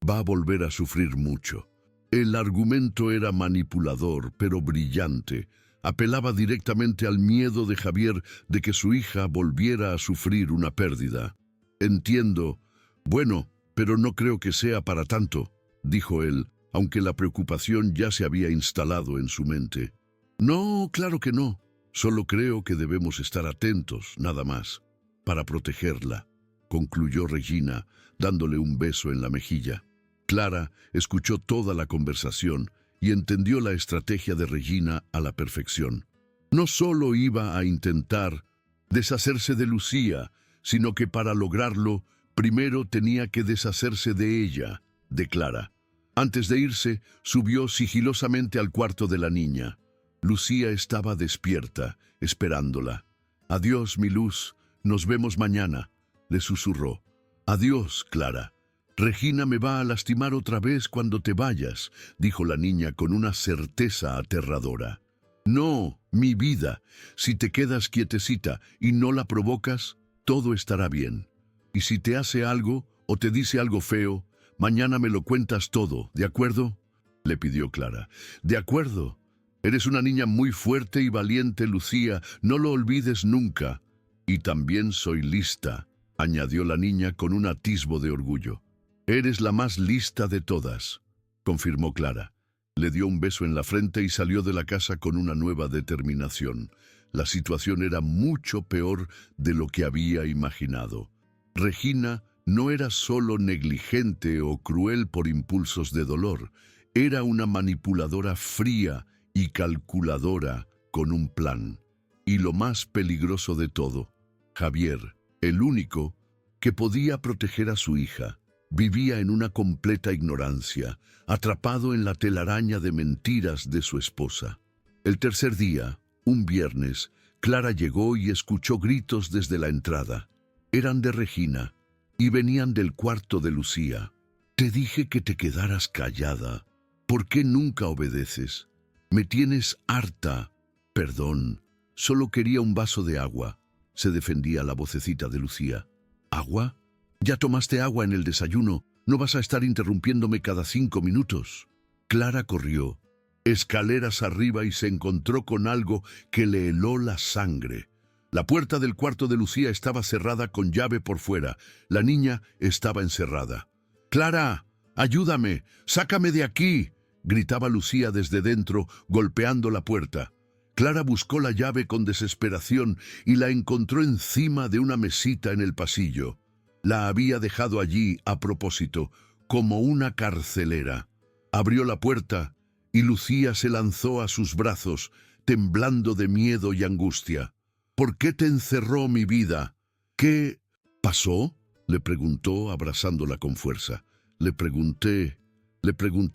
va a volver a sufrir mucho. El argumento era manipulador, pero brillante. Apelaba directamente al miedo de Javier de que su hija volviera a sufrir una pérdida. Entiendo. Bueno, pero no creo que sea para tanto, dijo él, aunque la preocupación ya se había instalado en su mente. No, claro que no. Solo creo que debemos estar atentos, nada más, para protegerla, concluyó Regina, dándole un beso en la mejilla. Clara escuchó toda la conversación y entendió la estrategia de Regina a la perfección. No solo iba a intentar deshacerse de Lucía, sino que para lograrlo, primero tenía que deshacerse de ella, de Clara. Antes de irse, subió sigilosamente al cuarto de la niña. Lucía estaba despierta, esperándola. «Adiós, mi luz, nos vemos mañana», le susurró. «Adiós, Clara. Regina me va a lastimar otra vez cuando te vayas», dijo la niña con una certeza aterradora. «No, mi vida, si te quedas quietecita y no la provocas, todo estará bien. Y si te hace algo o te dice algo feo, mañana me lo cuentas todo, ¿de acuerdo?», le pidió Clara. «De acuerdo. Eres una niña muy fuerte y valiente, Lucía, no lo olvides nunca». «Y también soy lista», añadió la niña con un atisbo de orgullo. «Eres la más lista de todas», confirmó Clara. Le dio un beso en la frente y salió de la casa con una nueva determinación. La situación era mucho peor de lo que había imaginado. Regina no era solo negligente o cruel por impulsos de dolor, era una manipuladora fría y calculadora con un plan. Y lo más peligroso de todo, Javier, el único que podía proteger a su hija, vivía en una completa ignorancia, atrapado en la telaraña de mentiras de su esposa. El tercer día, un viernes, Clara llegó y escuchó gritos desde la entrada. Eran de Regina y venían del cuarto de Lucía. «Te dije que te quedaras callada. ¿Por qué nunca obedeces? Me tienes harta». «Perdón, solo quería un vaso de agua», se defendía la vocecita de Lucía. «¿Agua? Ya tomaste agua en el desayuno. No vas a estar interrumpiéndome cada 5 minutos». Clara corrió escaleras arriba y se encontró con algo que le heló la sangre. La puerta del cuarto de Lucía estaba cerrada con llave por fuera. La niña estaba encerrada. «Clara, ayúdame, sácame de aquí», gritaba Lucía desde dentro, golpeando la puerta. Clara buscó la llave con desesperación y la encontró encima de una mesita en el pasillo. La había dejado allí a propósito, como una carcelera. Abrió la puerta y Lucía se lanzó a sus brazos, temblando de miedo y angustia. «¿Por qué te encerró, mi vida? ¿Qué pasó?», le preguntó, abrazándola con fuerza. Le pregunté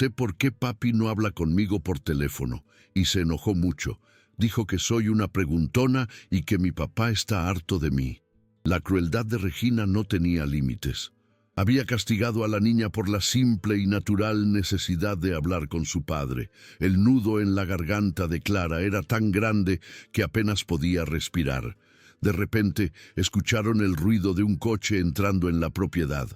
por qué papi no habla conmigo por teléfono, y se enojó mucho. Dijo que soy una preguntona y que mi papá está harto de mí». La crueldad de Regina no tenía límites. Había castigado a la niña por la simple y natural necesidad de hablar con su padre. El nudo en la garganta de Clara era tan grande que apenas podía respirar. De repente, escucharon el ruido de un coche entrando en la propiedad.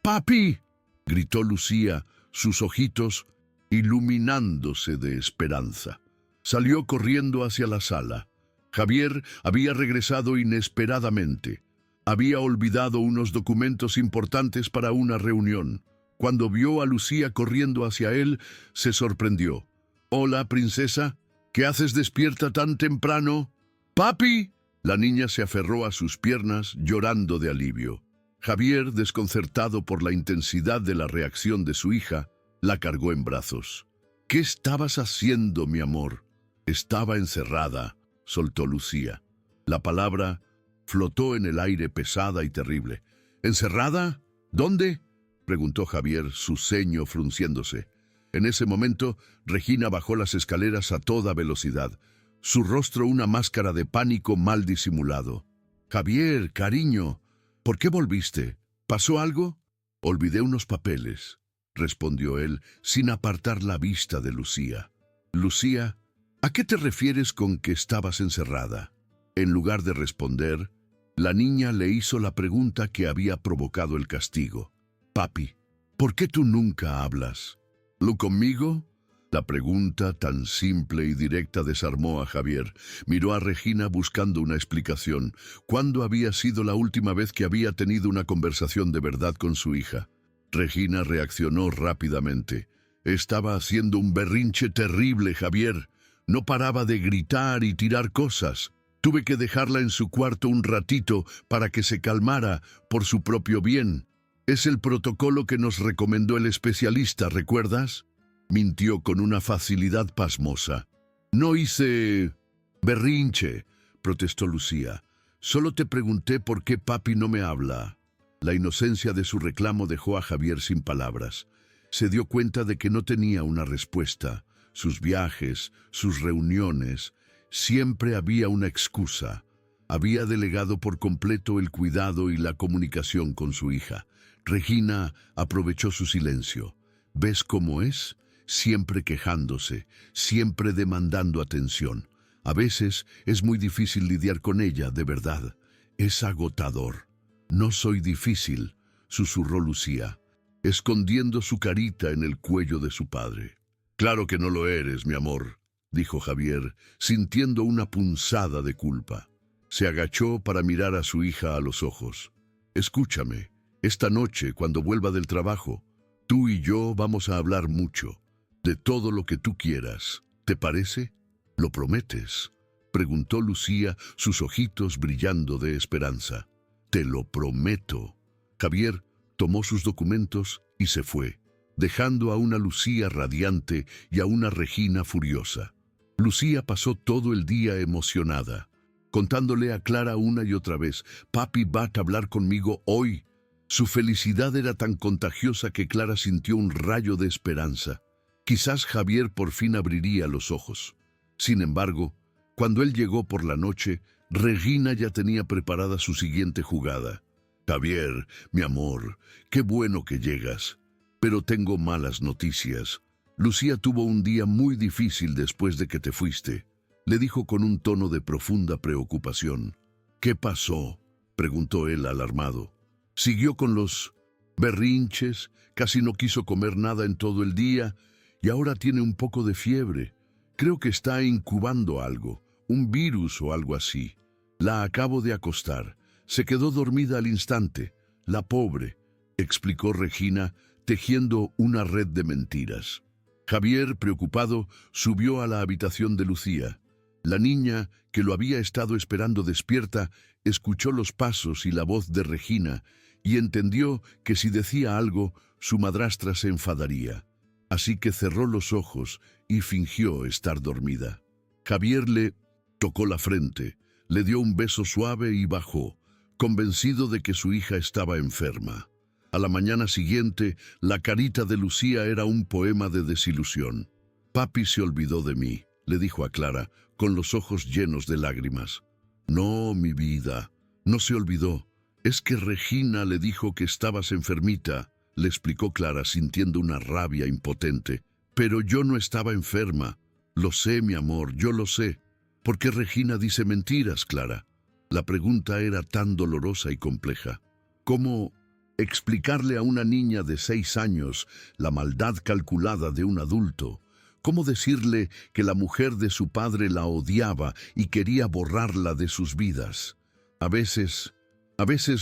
«¡Papi!», gritó Lucía, sus ojitos iluminándose de esperanza. Salió corriendo hacia la sala. Javier había regresado inesperadamente. Había olvidado unos documentos importantes para una reunión. Cuando vio a Lucía corriendo hacia él, se sorprendió. «Hola, princesa. ¿Qué haces despierta tan temprano?» «¡Papi!». La niña se aferró a sus piernas, llorando de alivio. Javier, desconcertado por la intensidad de la reacción de su hija, la cargó en brazos. «¿Qué estabas haciendo, mi amor?». «Estaba encerrada», soltó Lucía. La palabra flotó en el aire pesada y terrible. «¿Encerrada? ¿Dónde?», preguntó Javier, su ceño frunciéndose. En ese momento, Regina bajó las escaleras a toda velocidad, su rostro una máscara de pánico mal disimulado. «Javier, cariño, ¿por qué volviste? ¿Pasó algo?». «Olvidé unos papeles», respondió él, sin apartar la vista de Lucía. «Lucía, ¿a qué te refieres con que estabas encerrada?». En lugar de responder, la niña le hizo la pregunta que había provocado el castigo. «Papi, ¿Por qué tú nunca hablas? ¿Lo conmigo? La pregunta tan simple y directa desarmó a Javier. Miró a Regina buscando una explicación. ¿Cuándo había sido la última vez que había tenido una conversación de verdad con su hija? Regina reaccionó rápidamente. Estaba haciendo un berrinche terrible, Javier. No paraba de gritar y tirar cosas. Tuve que dejarla en su cuarto un ratito para que se calmara por su propio bien. Es el protocolo que nos recomendó el especialista, ¿recuerdas? Mintió con una facilidad pasmosa. No hice berrinche, protestó Lucía. Solo te pregunté por qué papi no me habla. La inocencia de su reclamo dejó a Javier sin palabras. Se dio cuenta de que no tenía una respuesta. Sus viajes, sus reuniones, siempre había una excusa. Había delegado por completo el cuidado y la comunicación con su hija. Regina aprovechó su silencio. ¿Ves cómo es? Siempre quejándose, siempre demandando atención. A veces es muy difícil lidiar con ella, de verdad. Es agotador. No soy difícil, susurró Lucía, escondiendo su carita en el cuello de su padre. Claro que no lo eres, mi amor, dijo Javier, sintiendo una punzada de culpa. Se agachó para mirar a su hija a los ojos. Escúchame, esta noche, cuando vuelva del trabajo, tú y yo vamos a hablar mucho, de todo lo que tú quieras. ¿Te parece? ¿Lo prometes? Preguntó Lucía, sus ojitos brillando de esperanza. Te lo prometo. Javier tomó sus documentos y se fue, dejando a una Lucía radiante y a una Regina furiosa. Lucía pasó todo el día emocionada, contándole a Clara una y otra vez, «Papi va a hablar conmigo hoy». Su felicidad era tan contagiosa que Clara sintió un rayo de esperanza. Quizás Javier por fin abriría los ojos. Sin embargo, cuando él llegó por la noche, Regina ya tenía preparada su siguiente jugada. «Javier, mi amor, qué bueno que llegas. Pero tengo malas noticias. Lucía tuvo un día muy difícil después de que te fuiste», le dijo con un tono de profunda preocupación. «¿Qué pasó?», preguntó él alarmado. Siguió con los berrinches, casi no quiso comer nada en todo el día y ahora tiene un poco de fiebre. Creo que está incubando algo, un virus o algo así. La acabo de acostar. Se quedó dormida al instante. La pobre», explicó Regina, tejiendo una red de mentiras. Javier, preocupado, subió a la habitación de Lucía. La niña, que lo había estado esperando despierta, escuchó los pasos y la voz de Regina y entendió que si decía algo, su madrastra se enfadaría. Así que cerró los ojos y fingió estar dormida. Javier le tocó la frente, le dio un beso suave y bajó, convencido de que su hija estaba enferma. A la mañana siguiente, la carita de Lucía era un poema de desilusión. «Papi se olvidó de mí», le dijo a Clara, con los ojos llenos de lágrimas. «No, mi vida, no se olvidó. Es que Regina le dijo que estabas enfermita», le explicó Clara, sintiendo una rabia impotente. «Pero yo no estaba enferma. Lo sé, mi amor, yo lo sé». «¿Por qué Regina dice mentiras, Clara?». La pregunta era tan dolorosa y compleja. ¿Cómo explicarle a una niña de 6 años la maldad calculada de un adulto? ¿Cómo decirle que la mujer de su padre la odiaba y quería borrarla de sus vidas? A veces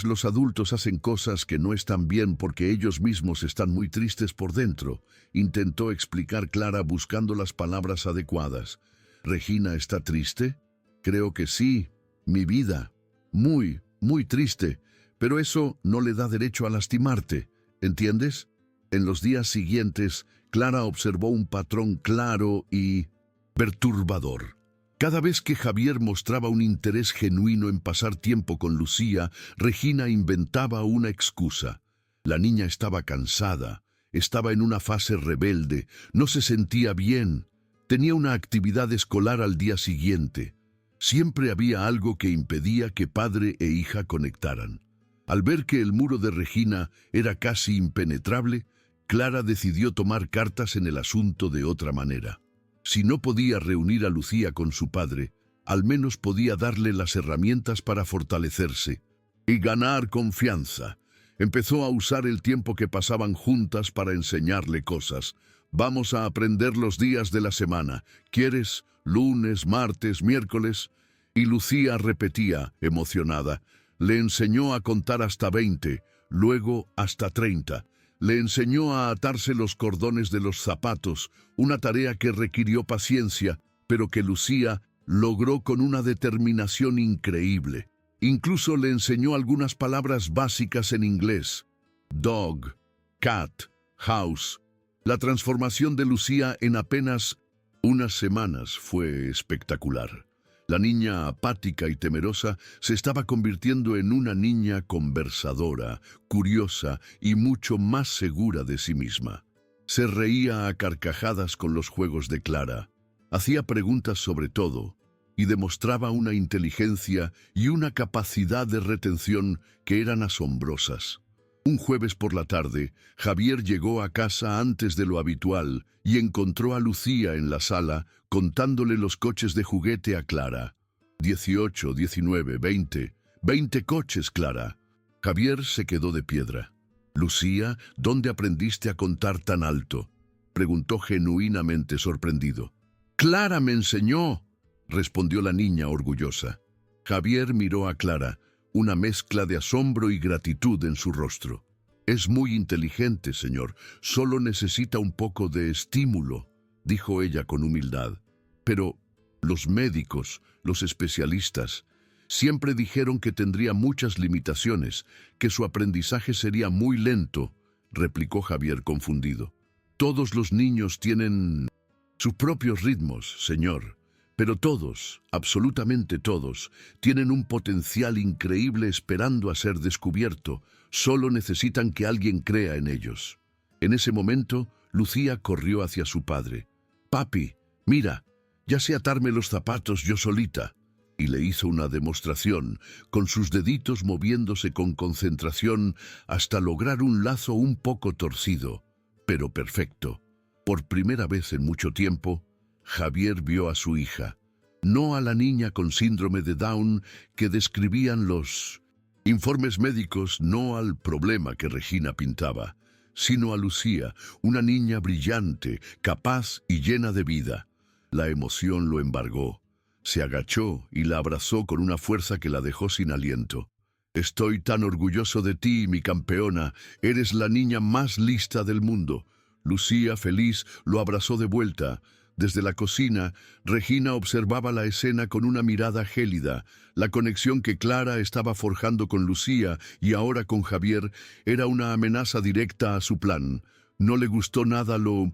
los adultos hacen cosas que no están bien porque ellos mismos están muy tristes por dentro, intentó explicar Clara buscando las palabras adecuadas. «¿Regina está triste?». «Creo que sí, mi vida. Muy, muy triste. Pero eso no le da derecho a lastimarte, ¿entiendes?». En los días siguientes, Clara observó un patrón claro y perturbador. Cada vez que Javier mostraba un interés genuino en pasar tiempo con Lucía, Regina inventaba una excusa. La niña estaba cansada, estaba en una fase rebelde, no se sentía bien, tenía una actividad escolar al día siguiente. Siempre había algo que impedía que padre e hija conectaran. Al ver que el muro de Regina era casi impenetrable, Clara decidió tomar cartas en el asunto de otra manera. Si no podía reunir a Lucía con su padre, al menos podía darle las herramientas para fortalecerse y ganar confianza. Empezó a usar el tiempo que pasaban juntas para enseñarle cosas. Vamos a aprender los días de la semana. ¿Quieres? Lunes, martes, miércoles. Y Lucía repetía, emocionada. Le enseñó a contar hasta 20, luego hasta 30. Le enseñó a atarse los cordones de los zapatos, una tarea que requirió paciencia, pero que Lucía logró con una determinación increíble. Incluso le enseñó algunas palabras básicas en inglés. Dog, cat, house. La transformación de Lucía en apenas unas semanas fue espectacular. La niña apática y temerosa se estaba convirtiendo en una niña conversadora, curiosa y mucho más segura de sí misma. Se reía a carcajadas con los juegos de Clara, hacía preguntas sobre todo y demostraba una inteligencia y una capacidad de retención que eran asombrosas. Un jueves por la tarde, Javier llegó a casa antes de lo habitual y encontró a Lucía en la sala contándole los coches de juguete a Clara. 18, 19, 20. 20 coches, Clara. Javier se quedó de piedra. Lucía, ¿dónde aprendiste a contar tan alto?, preguntó genuinamente sorprendido. Clara me enseñó, respondió la niña orgullosa. Javier miró a Clara, una mezcla de asombro y gratitud en su rostro. Es muy inteligente, señor. Solo necesita un poco de estímulo, dijo ella con humildad. Pero los médicos, los especialistas, siempre dijeron que tendría muchas limitaciones, que su aprendizaje sería muy lento, replicó Javier confundido. Todos los niños tienen sus propios ritmos, señor. Pero todos, absolutamente todos, tienen un potencial increíble esperando a ser descubierto. Solo necesitan que alguien crea en ellos. En ese momento, Lucía corrió hacia su padre. «Papi, mira, ya sé atarme los zapatos yo solita». Y le hizo una demostración, con sus deditos moviéndose con concentración hasta lograr un lazo un poco torcido, pero perfecto. Por primera vez en mucho tiempo, Javier vio a su hija, no a la niña con síndrome de Down que describían los informes médicos, no al problema que Regina pintaba, sino a Lucía, una niña brillante, capaz y llena de vida. La emoción lo embargó. Se agachó y la abrazó con una fuerza que la dejó sin aliento. «Estoy tan orgulloso de ti, mi campeona. Eres la niña más lista del mundo». Lucía, feliz, lo abrazó de vuelta. Desde la cocina, Regina observaba la escena con una mirada gélida. La conexión que Clara estaba forjando con Lucía y ahora con Javier era una amenaza directa a su plan. No le gustó nada lo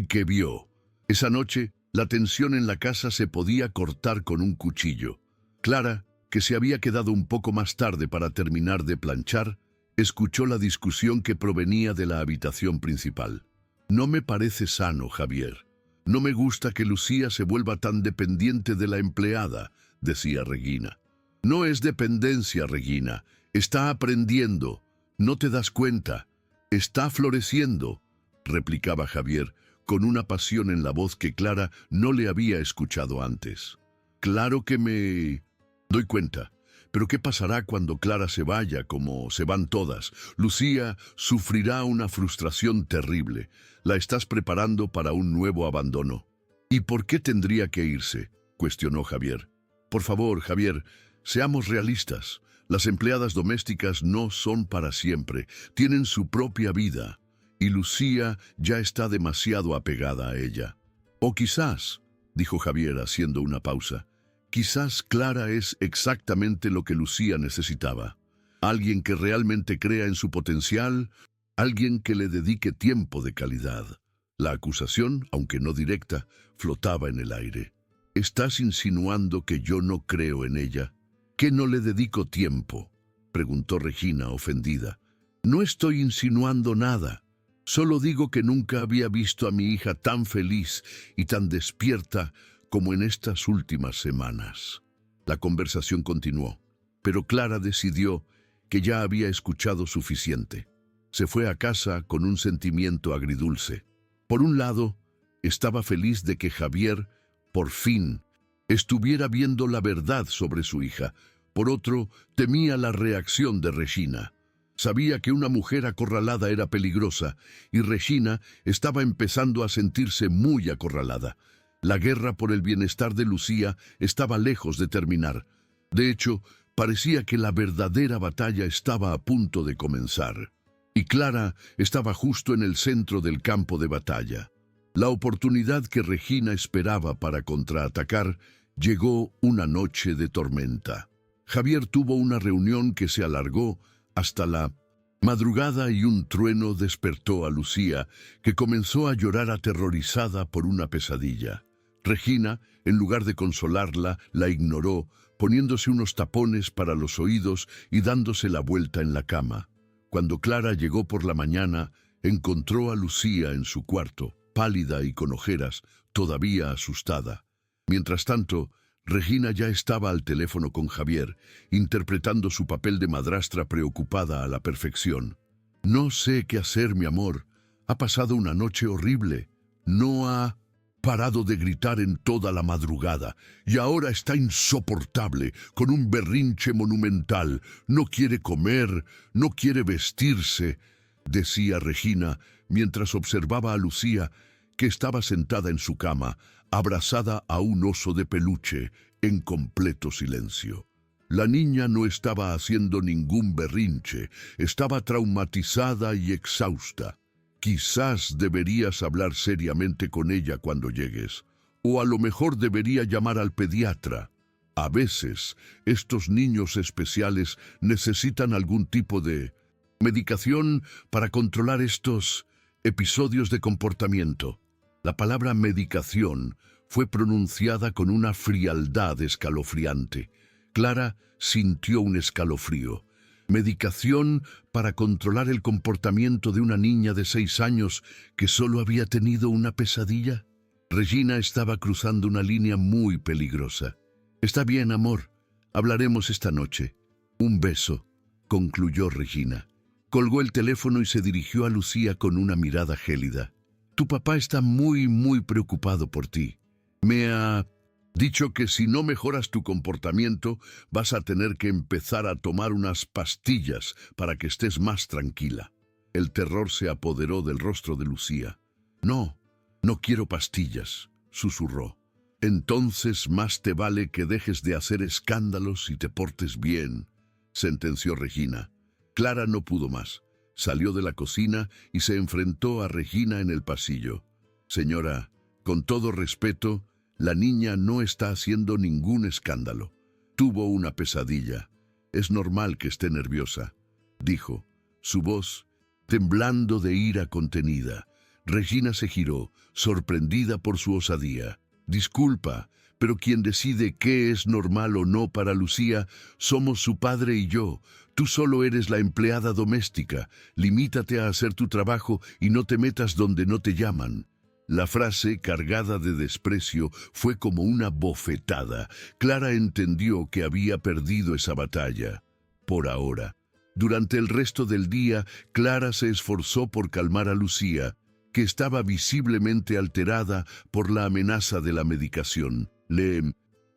que vio. Esa noche, la tensión en la casa se podía cortar con un cuchillo. Clara, que se había quedado un poco más tarde para terminar de planchar, escuchó la discusión que provenía de la habitación principal. «No me parece sano, Javier. No me gusta que Lucía se vuelva tan dependiente de la empleada», decía Regina. «No es dependencia, Regina. Está aprendiendo. ¿No te das cuenta? Está floreciendo», replicaba Javier, con una pasión en la voz que Clara no le había escuchado antes. «Claro que me doy cuenta. Pero ¿qué pasará cuando Clara se vaya, como se van todas? Lucía sufrirá una frustración terrible. La estás preparando para un nuevo abandono». «¿Y por qué tendría que irse?», cuestionó Javier. «Por favor, Javier, seamos realistas. Las empleadas domésticas no son para siempre. Tienen su propia vida. Y Lucía ya está demasiado apegada a ella». «O quizás», dijo Javier haciendo una pausa, «quizás Clara es exactamente lo que Lucía necesitaba. Alguien que realmente crea en su potencial, alguien que le dedique tiempo de calidad». La acusación, aunque no directa, flotaba en el aire. «¿Estás insinuando que yo no creo en ella? ¿Que no le dedico tiempo?», preguntó Regina, ofendida. «No estoy insinuando nada. Solo digo que nunca había visto a mi hija tan feliz y tan despierta como en estas últimas semanas». La conversación continuó, pero Clara decidió que ya había escuchado suficiente. Se fue a casa con un sentimiento agridulce. Por un lado, estaba feliz de que Javier, por fin, estuviera viendo la verdad sobre su hija. Por otro, temía la reacción de Regina. Sabía que una mujer acorralada era peligrosa y Regina estaba empezando a sentirse muy acorralada. La guerra por el bienestar de Lucía estaba lejos de terminar. De hecho, parecía que la verdadera batalla estaba a punto de comenzar. Y Clara estaba justo en el centro del campo de batalla. La oportunidad que Regina esperaba para contraatacar llegó una noche de tormenta. Javier tuvo una reunión que se alargó hasta la madrugada y un trueno despertó a Lucía, que comenzó a llorar aterrorizada por una pesadilla. Regina, en lugar de consolarla, la ignoró, poniéndose unos tapones para los oídos y dándose la vuelta en la cama. Cuando Clara llegó por la mañana, encontró a Lucía en su cuarto, pálida y con ojeras, todavía asustada. Mientras tanto, Regina ya estaba al teléfono con Javier, interpretando su papel de madrastra preocupada a la perfección. «No sé qué hacer, mi amor. Ha pasado una noche horrible. No ha parado de gritar en toda la madrugada y ahora está insoportable, con un berrinche monumental. No quiere comer, no quiere vestirse», decía Regina mientras observaba a Lucía, que estaba sentada en su cama, abrazada a un oso de peluche, en completo silencio. La niña no estaba haciendo ningún berrinche, estaba traumatizada y exhausta. «Quizás deberías hablar seriamente con ella cuando llegues, o a lo mejor debería llamar al pediatra. A veces, estos niños especiales necesitan algún tipo de medicación para controlar estos episodios de comportamiento». La palabra medicación fue pronunciada con una frialdad escalofriante. Clara sintió un escalofrío. Medicación para controlar el comportamiento de una niña de 6 años que solo había tenido una pesadilla. Regina estaba cruzando una línea muy peligrosa. «Está bien, amor. Hablaremos esta noche. Un beso», concluyó Regina. Colgó el teléfono y se dirigió a Lucía con una mirada gélida. «Tu papá está muy preocupado por ti. Me ha dicho que si no mejoras tu comportamiento, vas a tener que empezar a tomar unas pastillas para que estés más tranquila». El terror se apoderó del rostro de Lucía. «No, no quiero pastillas», susurró. «Entonces más te vale que dejes de hacer escándalos y te portes bien», sentenció Regina. Clara no pudo más. Salió de la cocina y se enfrentó a Regina en el pasillo. «Señora, con todo respeto, la niña no está haciendo ningún escándalo. Tuvo una pesadilla. Es normal que esté nerviosa», dijo, su voz temblando de ira contenida. Regina se giró, sorprendida por su osadía. «Disculpa, pero quien decide qué es normal o no para Lucía somos su padre y yo. Tú solo eres la empleada doméstica. Limítate a hacer tu trabajo y no te metas donde no te llaman». La frase, cargada de desprecio, fue como una bofetada. Clara entendió que había perdido esa batalla. Por ahora. Durante el resto del día, Clara se esforzó por calmar a Lucía, que estaba visiblemente alterada por la amenaza de la medicación. Le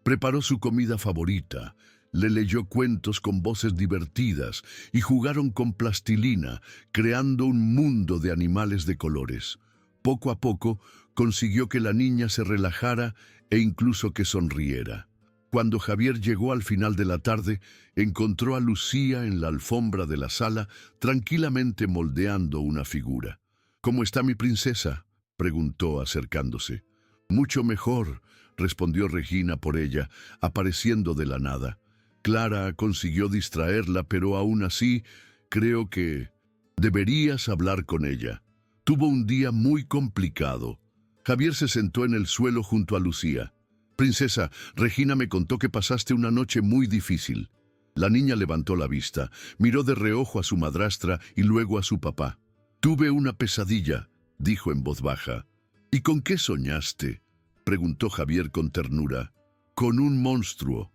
preparó su comida favorita, le leyó cuentos con voces divertidas y jugaron con plastilina, creando un mundo de animales de colores. Poco a poco consiguió que la niña se relajara e incluso que sonriera. Cuando Javier llegó al final de la tarde, encontró a Lucía en la alfombra de la sala, tranquilamente moldeando una figura. «¿Cómo está mi princesa?», preguntó acercándose. «Mucho mejor», respondió Regina por ella, apareciendo de la nada. Clara consiguió distraerla, pero aún así, creo que deberías hablar con ella. Tuvo un día muy complicado. Javier se sentó en el suelo junto a Lucía. «Princesa, Regina me contó que pasaste una noche muy difícil». La niña levantó la vista, miró de reojo a su madrastra y luego a su papá. «Tuve una pesadilla», dijo en voz baja. «¿Y con qué soñaste?», preguntó Javier con ternura. «Con un monstruo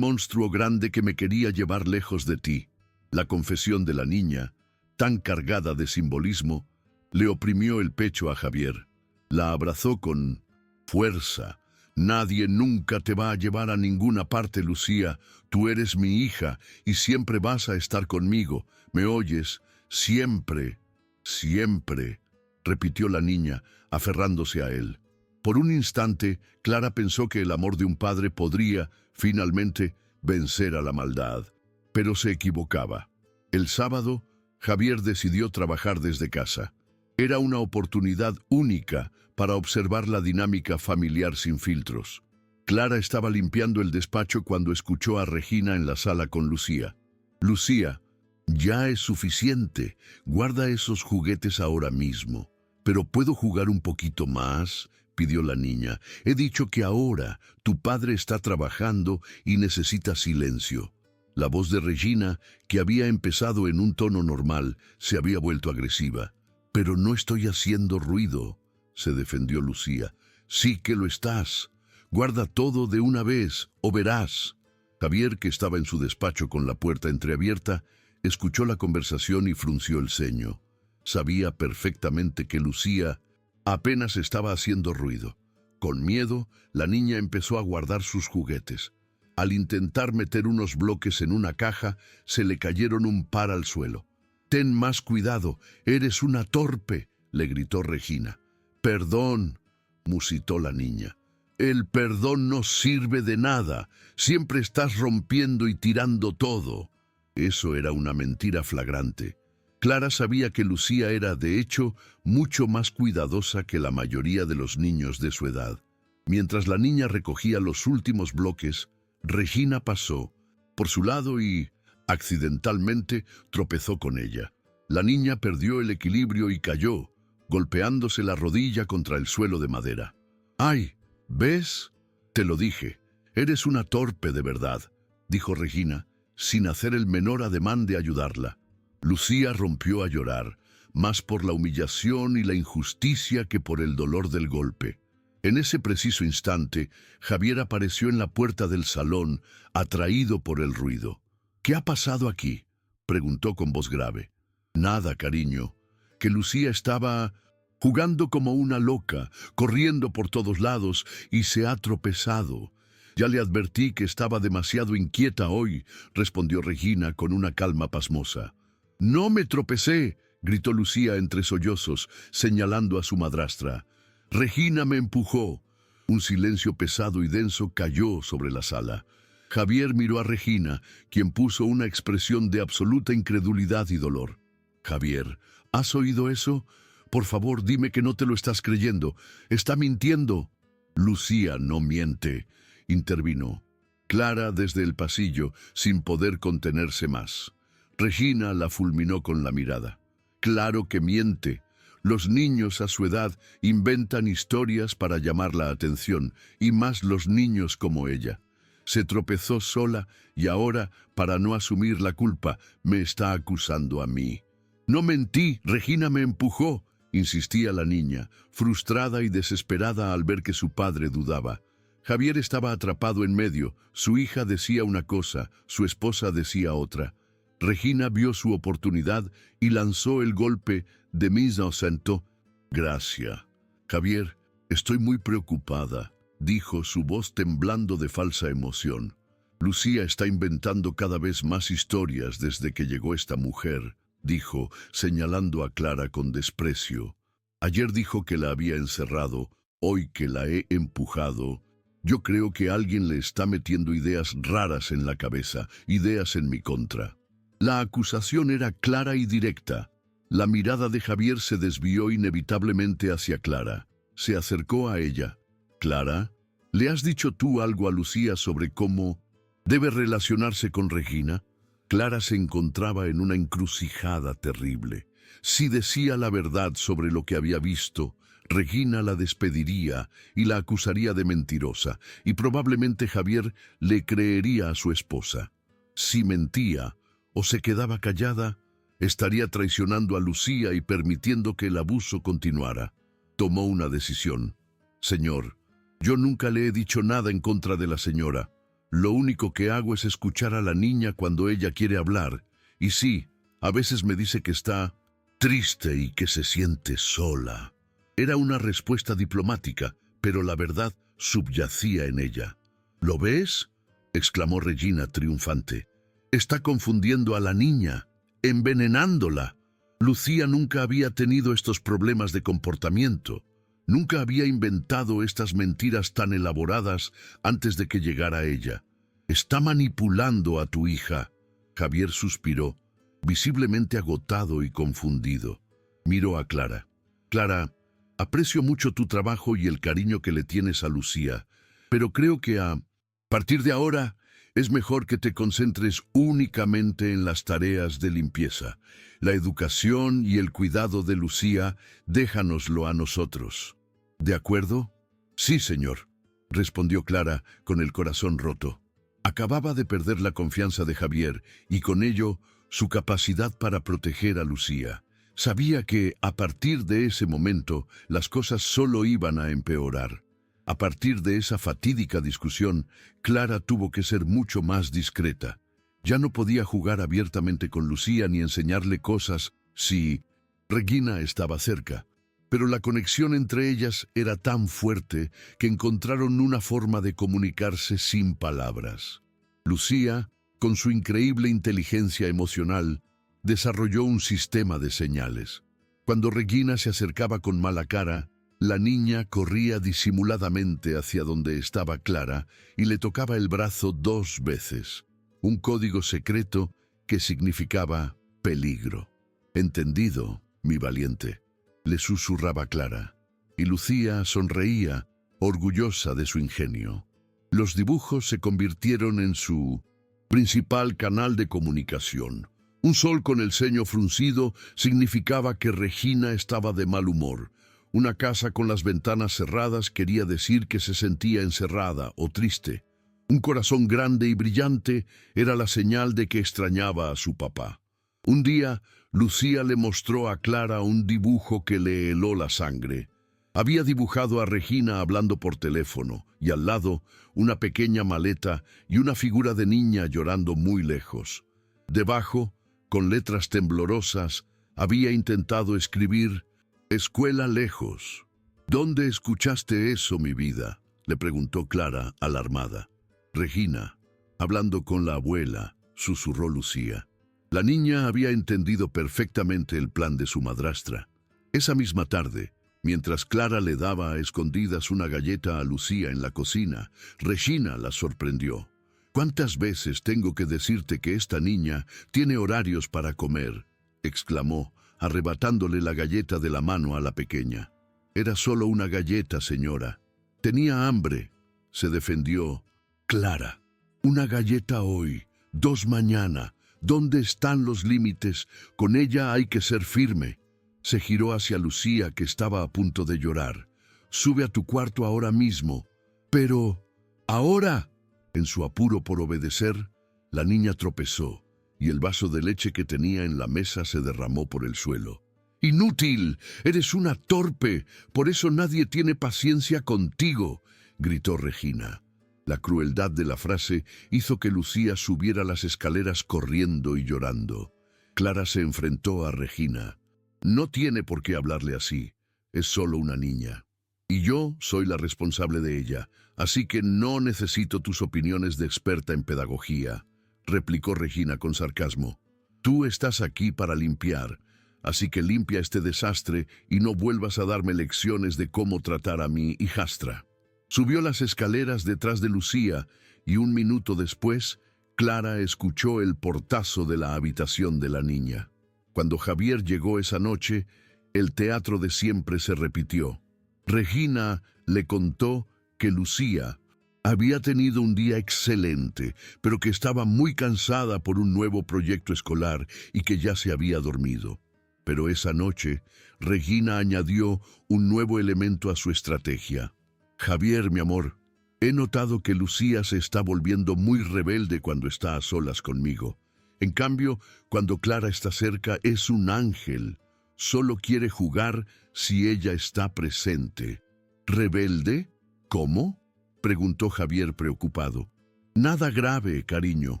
grande que me quería llevar lejos de ti». La confesión de la niña, tan cargada de simbolismo, le oprimió el pecho a Javier. La abrazó con fuerza, Nadie nunca te va a llevar a ninguna parte, Lucía. Tú eres mi hija y siempre vas a estar conmigo. ¿Me oyes? Siempre, siempre, repitió la niña, aferrándose a él. Por un instante, Clara pensó que el amor de un padre podría, finalmente, vencer a la maldad. Pero se equivocaba. El sábado, Javier decidió trabajar desde casa. Era una oportunidad única para observar la dinámica familiar sin filtros. Clara estaba limpiando el despacho cuando escuchó a Regina en la sala con Lucía. Lucía, ya es suficiente. Guarda esos juguetes ahora mismo. ¿Pero puedo jugar un poquito más?, pidió la niña. He dicho que ahora tu padre está trabajando y necesita silencio. La voz de Regina, que había empezado en un tono normal, se había vuelto agresiva. Pero no estoy haciendo ruido, se defendió Lucía. Sí que lo estás. Guarda todo de una vez, o verás. Javier, que estaba en su despacho con la puerta entreabierta, escuchó la conversación y frunció el ceño. Sabía perfectamente que Lucía apenas estaba haciendo ruido. Con miedo, la niña empezó a guardar sus juguetes. Al intentar meter unos bloques en una caja, se le cayeron un par al suelo. «Ten más cuidado, eres una torpe», le gritó Regina. «Perdón», musitó la niña. «El perdón no sirve de nada. Siempre estás rompiendo y tirando todo». Eso era una mentira flagrante. Clara sabía que Lucía era, de hecho, mucho más cuidadosa que la mayoría de los niños de su edad. Mientras la niña recogía los últimos bloques, Regina pasó por su lado y, accidentalmente, tropezó con ella. La niña perdió el equilibrio y cayó, golpeándose la rodilla contra el suelo de madera. «¡Ay! ¿Ves? Te lo dije. Eres una torpe de verdad», dijo Regina, sin hacer el menor ademán de ayudarla. Lucía rompió a llorar, más por la humillación y la injusticia que por el dolor del golpe. En ese preciso instante, Javier apareció en la puerta del salón, atraído por el ruido. «¿Qué ha pasado aquí?», preguntó con voz grave. «Nada, cariño. Que Lucía estaba jugando como una loca, corriendo por todos lados y se ha tropezado. Ya le advertí que estaba demasiado inquieta hoy», respondió Regina con una calma pasmosa. «No me tropecé», gritó Lucía entre sollozos, señalando a su madrastra. «Regina me empujó». Un silencio pesado y denso cayó sobre la sala. Javier miró a Regina, quien puso una expresión de absoluta incredulidad y dolor. «Javier, ¿has oído eso? Por favor, dime que no te lo estás creyendo. Está mintiendo». «Lucía no miente», intervino Clara desde el pasillo, sin poder contenerse más. Regina la fulminó con la mirada. «Claro que miente. Los niños a su edad inventan historias para llamar la atención, y más los niños como ella. Se tropezó sola y ahora, para no asumir la culpa, me está acusando a mí». «No mentí, Regina me empujó», insistía la niña, frustrada y desesperada al ver que su padre dudaba. Javier estaba atrapado en medio. Su hija decía una cosa, su esposa decía otra. Regina vio su oportunidad y lanzó el golpe de mise en scène. «Gracias. Javier, estoy muy preocupada», dijo, su voz temblando de falsa emoción. «Lucía está inventando cada vez más historias desde que llegó esta mujer», dijo, señalando a Clara con desprecio. «Ayer dijo que la había encerrado, hoy que la he empujado. Yo creo que alguien le está metiendo ideas raras en la cabeza, ideas en mi contra». La acusación era clara y directa. La mirada de Javier se desvió inevitablemente hacia Clara. Se acercó a ella. «Clara, ¿le has dicho tú algo a Lucía sobre cómo debe relacionarse con Regina?» Clara se encontraba en una encrucijada terrible. Si decía la verdad sobre lo que había visto, Regina la despediría y la acusaría de mentirosa, y probablemente Javier le creería a su esposa. Si mentía o se quedaba callada, estaría traicionando a Lucía y permitiendo que el abuso continuara. Tomó una decisión. «Señor, yo nunca le he dicho nada en contra de la señora. Lo único que hago es escuchar a la niña cuando ella quiere hablar. Y sí, a veces me dice que está triste y que se siente sola». Era una respuesta diplomática, pero la verdad subyacía en ella. ¿Lo ves?, exclamó Regina triunfante. Está confundiendo a la niña, envenenándola. Lucía nunca había tenido estos problemas de comportamiento. Nunca había inventado estas mentiras tan elaboradas antes de que llegara ella. Está manipulando a tu hija. Javier suspiró, visiblemente agotado y confundido. Miró a Clara. Clara, aprecio mucho tu trabajo y el cariño que le tienes a Lucía, pero creo que a partir de ahora es mejor que te concentres únicamente en las tareas de limpieza. La educación y el cuidado de Lucía, déjanoslo a nosotros. ¿De acuerdo? Sí, señor, respondió Clara con el corazón roto. Acababa de perder la confianza de Javier y con ello su capacidad para proteger a Lucía. Sabía que, a partir de ese momento, las cosas solo iban a empeorar. A partir de esa fatídica discusión, Clara tuvo que ser mucho más discreta. Ya no podía jugar abiertamente con Lucía ni enseñarle cosas si Regina estaba cerca. Pero la conexión entre ellas era tan fuerte que encontraron una forma de comunicarse sin palabras. Lucía, con su increíble inteligencia emocional, desarrolló un sistema de señales. Cuando Regina se acercaba con mala cara, la niña corría disimuladamente hacia donde estaba Clara y le tocaba el brazo 2 veces. Un código secreto que significaba peligro. «Entendido, mi valiente», le susurraba Clara. Y Lucía sonreía, orgullosa de su ingenio. Los dibujos se convirtieron en su principal canal de comunicación. Un sol con el ceño fruncido significaba que Regina estaba de mal humor. Una casa con las ventanas cerradas quería decir que se sentía encerrada o triste. Un corazón grande y brillante era la señal de que extrañaba a su papá. Un día, Lucía le mostró a Clara un dibujo que le heló la sangre. Había dibujado a Regina hablando por teléfono y al lado una pequeña maleta y una figura de niña llorando muy lejos. Debajo, con letras temblorosas, había intentado escribir «Escuela lejos». «¿Dónde escuchaste eso, mi vida?», le preguntó Clara, alarmada. «Regina, hablando con la abuela», susurró Lucía. La niña había entendido perfectamente el plan de su madrastra. Esa misma tarde, mientras Clara le daba a escondidas una galleta a Lucía en la cocina, Regina la sorprendió. «¿Cuántas veces tengo que decirte que esta niña tiene horarios para comer?», exclamó, arrebatándole la galleta de la mano a la pequeña. «Era solo una galleta, señora. Tenía hambre», se defendió Clara. «Una galleta hoy, 2 mañana. ¿Dónde están los límites? Con ella hay que ser firme». Se giró hacia Lucía, que estaba a punto de llorar. «Sube a tu cuarto ahora mismo». «Pero, ¿ahora?». En su apuro por obedecer, la niña tropezó y el vaso de leche que tenía en la mesa se derramó por el suelo. «¡Inútil! ¡Eres una torpe! Por eso nadie tiene paciencia contigo», gritó Regina. La crueldad de la frase hizo que Lucía subiera las escaleras corriendo y llorando. Clara se enfrentó a Regina. «No tiene por qué hablarle así. Es solo una niña. Y yo soy la responsable de ella, así que no necesito tus opiniones de experta en pedagogía», replicó Regina con sarcasmo. «Tú estás aquí para limpiar, así que limpia este desastre y no vuelvas a darme lecciones de cómo tratar a mi hijastra». Subió las escaleras detrás de Lucía y 1 minuto después, Clara escuchó el portazo de la habitación de la niña. Cuando Javier llegó esa noche, el teatro de siempre se repitió. Regina le contó que Lucía había tenido un día excelente, pero que estaba muy cansada por un nuevo proyecto escolar y que ya se había dormido. Pero esa noche, Regina añadió un nuevo elemento a su estrategia. «Javier, mi amor, he notado que Lucía se está volviendo muy rebelde cuando está a solas conmigo. En cambio, cuando Clara está cerca, es un ángel. Solo quiere jugar si ella está presente». «¿Rebelde? ¿Cómo?», preguntó Javier preocupado. «Nada grave, cariño.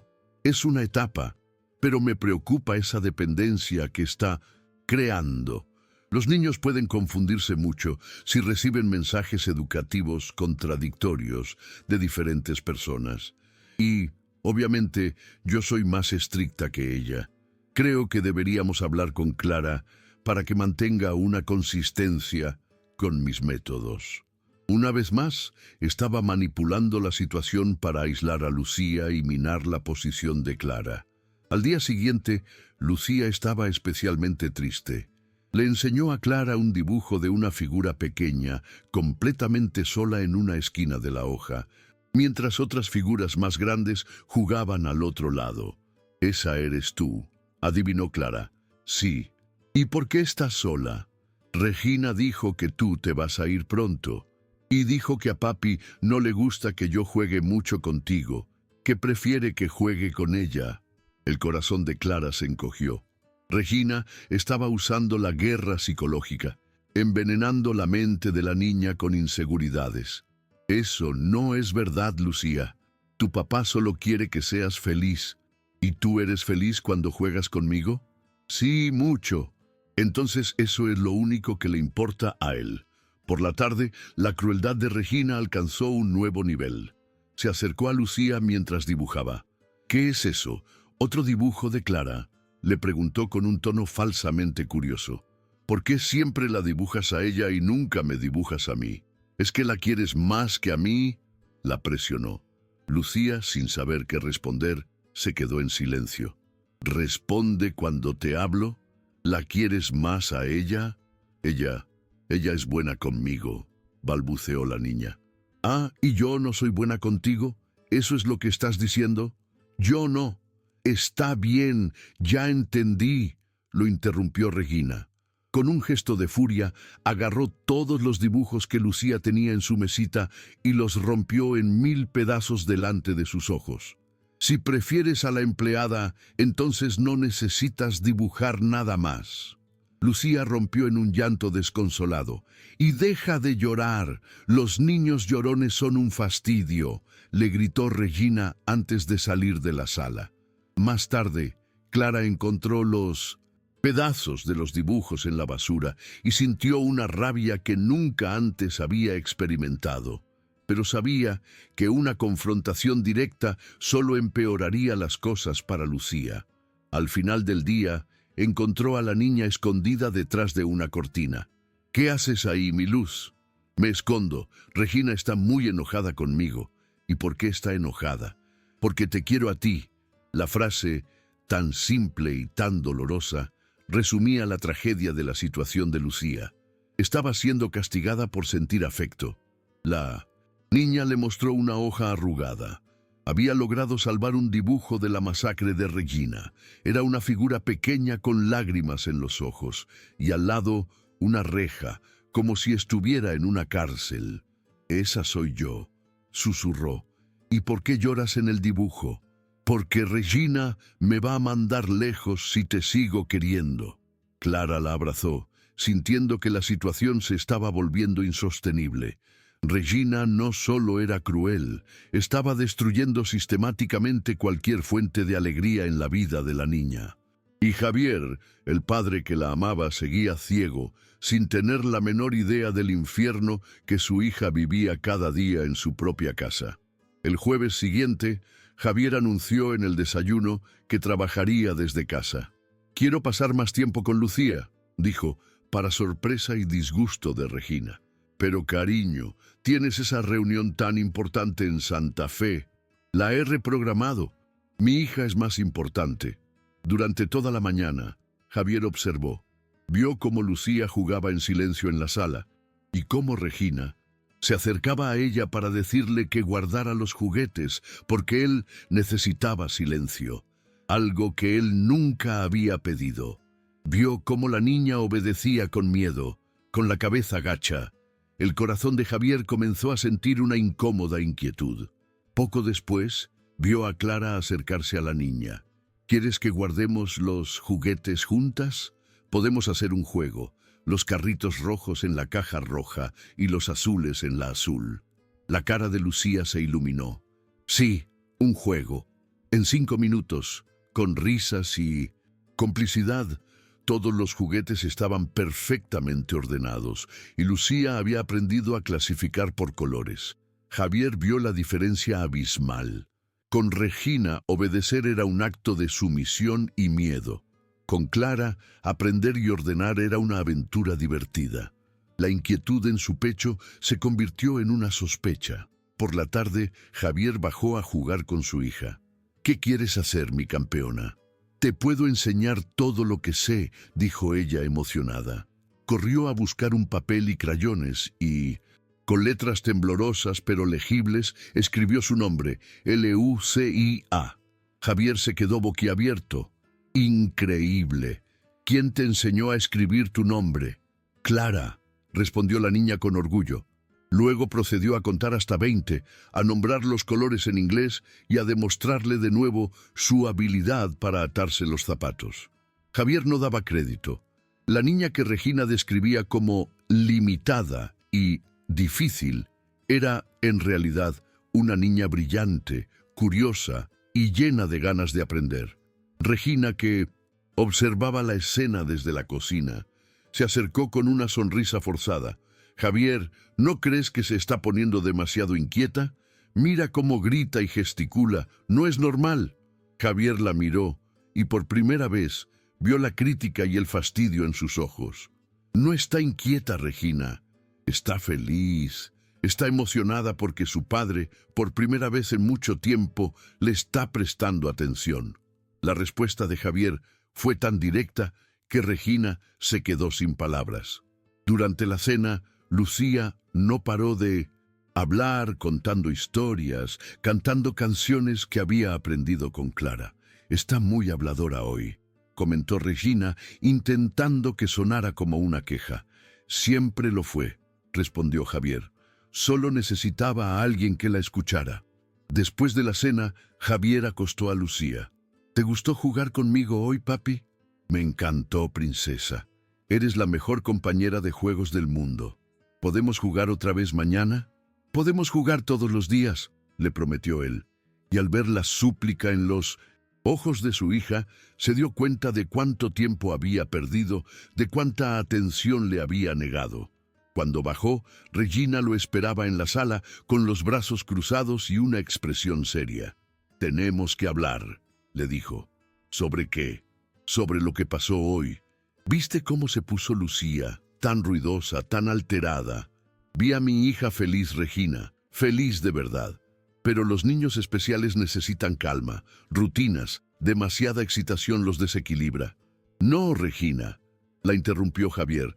Es una etapa, pero me preocupa esa dependencia que está creando. Los niños pueden confundirse mucho si reciben mensajes educativos contradictorios de diferentes personas. Y, obviamente, yo soy más estricta que ella. Creo que deberíamos hablar con Clara para que mantenga una consistencia con mis métodos. Una vez más, estaba manipulando la situación para aislar a Lucía y minar la posición de Clara. Al día siguiente, Lucía estaba especialmente triste. Le enseñó a Clara un dibujo de una figura pequeña, completamente sola en una esquina de la hoja, mientras otras figuras más grandes jugaban al otro lado. «Esa eres tú», adivinó Clara. «Sí». «¿Y por qué estás sola?» «Regina dijo que tú te vas a ir pronto. Y dijo que a papi no le gusta que yo juegue mucho contigo, que prefiere que juegue con ella». El corazón de Clara se encogió. Regina estaba usando la guerra psicológica, envenenando la mente de la niña con inseguridades. «Eso no es verdad, Lucía. Tu papá solo quiere que seas feliz. ¿Y tú eres feliz cuando juegas conmigo?» «Sí, mucho». Entonces eso es lo único que le importa a él. Por la tarde, la crueldad de Regina alcanzó un nuevo nivel. Se acercó a Lucía mientras dibujaba. «¿Qué es eso? ¿Otro dibujo de Clara?», le preguntó con un tono falsamente curioso. «¿Por qué siempre la dibujas a ella y nunca me dibujas a mí? ¿Es que la quieres más que a mí?», la presionó. Lucía, sin saber qué responder, se quedó en silencio. «Responde cuando te hablo. ¿La quieres más a ella?» Ella es buena conmigo», balbuceó la niña. «Ah, ¿y yo no soy buena contigo? ¿Eso es lo que estás diciendo?» «Yo no». «Está bien, ya entendí», lo interrumpió Regina. Con un gesto de furia, agarró todos los dibujos que Lucía tenía en su mesita y los rompió en 1000 pedazos delante de sus ojos. «Si prefieres a la empleada, entonces no necesitas dibujar nada más». Lucía rompió en un llanto desconsolado. «Y deja de llorar, los niños llorones son un fastidio», le gritó Regina antes de salir de la sala. Más tarde, Clara encontró los pedazos de los dibujos en la basura y sintió una rabia que nunca antes había experimentado. Pero sabía que una confrontación directa solo empeoraría las cosas para Lucía. Al final del día, encontró a la niña escondida detrás de una cortina. «¿Qué haces ahí, mi luz?» «Me escondo. Regina está muy enojada conmigo». «¿Y por qué está enojada?» «Porque te quiero a ti». La frase, tan simple y tan dolorosa, resumía la tragedia de la situación de Lucía. Estaba siendo castigada por sentir afecto. La niña le mostró una hoja arrugada. Había logrado salvar un dibujo de la masacre de Regina. Era una figura pequeña con lágrimas en los ojos, y al lado una reja, como si estuviera en una cárcel. «Esa soy yo», susurró. «¿Y por qué lloras en el dibujo?» «Porque Regina me va a mandar lejos si te sigo queriendo». Clara la abrazó, sintiendo que la situación se estaba volviendo insostenible. Regina no solo era cruel, estaba destruyendo sistemáticamente cualquier fuente de alegría en la vida de la niña. Y Javier, el padre que la amaba, seguía ciego, sin tener la menor idea del infierno que su hija vivía cada día en su propia casa. El jueves siguiente, Javier anunció en el desayuno que trabajaría desde casa. «Quiero pasar más tiempo con Lucía», dijo, para sorpresa y disgusto de Regina. «Pero cariño, tienes esa reunión tan importante en Santa Fe. La he reprogramado. Mi hija es más importante». Durante toda la mañana, Javier observó. Vio cómo Lucía jugaba en silencio en la sala y cómo Regina se acercaba a ella para decirle que guardara los juguetes porque él necesitaba silencio, algo que él nunca había pedido. Vio cómo la niña obedecía con miedo, con la cabeza gacha. El corazón de Javier comenzó a sentir una incómoda inquietud. Poco después, vio a Clara acercarse a la niña. «¿Quieres que guardemos los juguetes juntas? Podemos hacer un juego. Los carritos rojos en la caja roja y los azules en la azul». La cara de Lucía se iluminó. «Sí, un juego. En 5 minutos, con risas y complicidad, Todos los juguetes estaban perfectamente ordenados y Lucía había aprendido a clasificar por colores. Javier vio la diferencia abismal. Con Regina, obedecer era un acto de sumisión y miedo. Con Clara, aprender y ordenar era una aventura divertida. La inquietud en su pecho se convirtió en una sospecha. Por la tarde, Javier bajó a jugar con su hija. «¿Qué quieres hacer, mi campeona?» «Te puedo enseñar todo lo que sé», dijo ella emocionada. Corrió a buscar un papel y crayones y, con letras temblorosas pero legibles, escribió su nombre, Lucia. Javier se quedó boquiabierto. «Increíble. ¿Quién te enseñó a escribir tu nombre?» «Clara», respondió la niña con orgullo. Luego procedió a contar hasta 20, a nombrar los colores en inglés y a demostrarle de nuevo su habilidad para atarse los zapatos. Javier no daba crédito. La niña que Regina describía como limitada y difícil era, en realidad, una niña brillante, curiosa y llena de ganas de aprender. Regina, que observaba la escena desde la cocina, se acercó con una sonrisa forzada. «Javier, ¿no crees que se está poniendo demasiado inquieta? Mira cómo grita y gesticula. No es normal». Javier la miró y por primera vez vio la crítica y el fastidio en sus ojos. «No está inquieta, Regina. Está feliz. Está emocionada porque su padre, por primera vez en mucho tiempo, le está prestando atención». La respuesta de Javier fue tan directa que Regina se quedó sin palabras. Durante la cena, Lucía no paró de hablar, contando historias, cantando canciones que había aprendido con Clara. «Está muy habladora hoy», comentó Regina, intentando que sonara como una queja. «Siempre lo fue», respondió Javier. «Solo necesitaba a alguien que la escuchara». Después de la cena, Javier acostó a Lucía. «¿Te gustó jugar conmigo hoy, papi?» «Me encantó, princesa. Eres la mejor compañera de juegos del mundo. ¿Podemos jugar otra vez mañana?» «Podemos jugar todos los días», le prometió él. Y al ver la súplica en los ojos de su hija, se dio cuenta de cuánto tiempo había perdido, de cuánta atención le había negado. Cuando bajó, Regina lo esperaba en la sala, con los brazos cruzados y una expresión seria. «Tenemos que hablar», le dijo. «¿Sobre qué?» «Sobre lo que pasó hoy. ¿Viste cómo se puso Lucía? Tan ruidosa, tan alterada. Vi a mi hija feliz, Regina, feliz de verdad. Pero los niños especiales necesitan calma, rutinas, demasiada excitación los desequilibra». «No, Regina», la interrumpió Javier,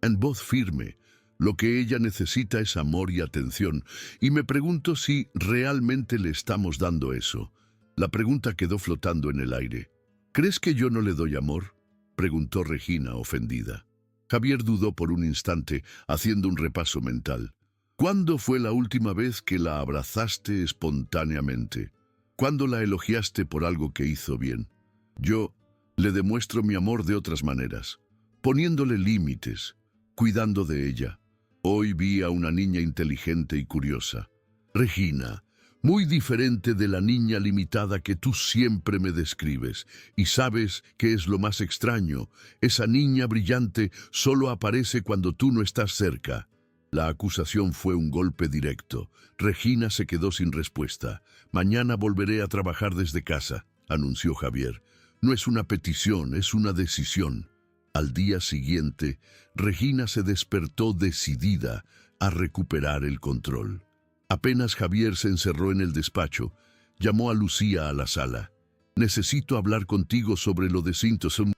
en voz firme. «Lo que ella necesita es amor y atención, y me pregunto si realmente le estamos dando eso». La pregunta quedó flotando en el aire. «¿Crees que yo no le doy amor?», preguntó Regina, ofendida. Javier dudó por un instante, haciendo un repaso mental. «¿Cuándo fue la última vez que la abrazaste espontáneamente? ¿Cuándo la elogiaste por algo que hizo bien? Yo le demuestro mi amor de otras maneras, poniéndole límites, cuidando de ella. Hoy vi a una niña inteligente y curiosa. Regina, muy diferente de la niña limitada que tú siempre me describes. Y sabes qué es lo más extraño: esa niña brillante solo aparece cuando tú no estás cerca». La acusación fue un golpe directo. Regina se quedó sin respuesta. «Mañana volveré a trabajar desde casa», anunció Javier. «No es una petición, es una decisión». Al día siguiente, Regina se despertó decidida a recuperar el control. Apenas Javier se encerró en el despacho, llamó a Lucía a la sala. «Necesito hablar contigo sobre lo de Sintoson».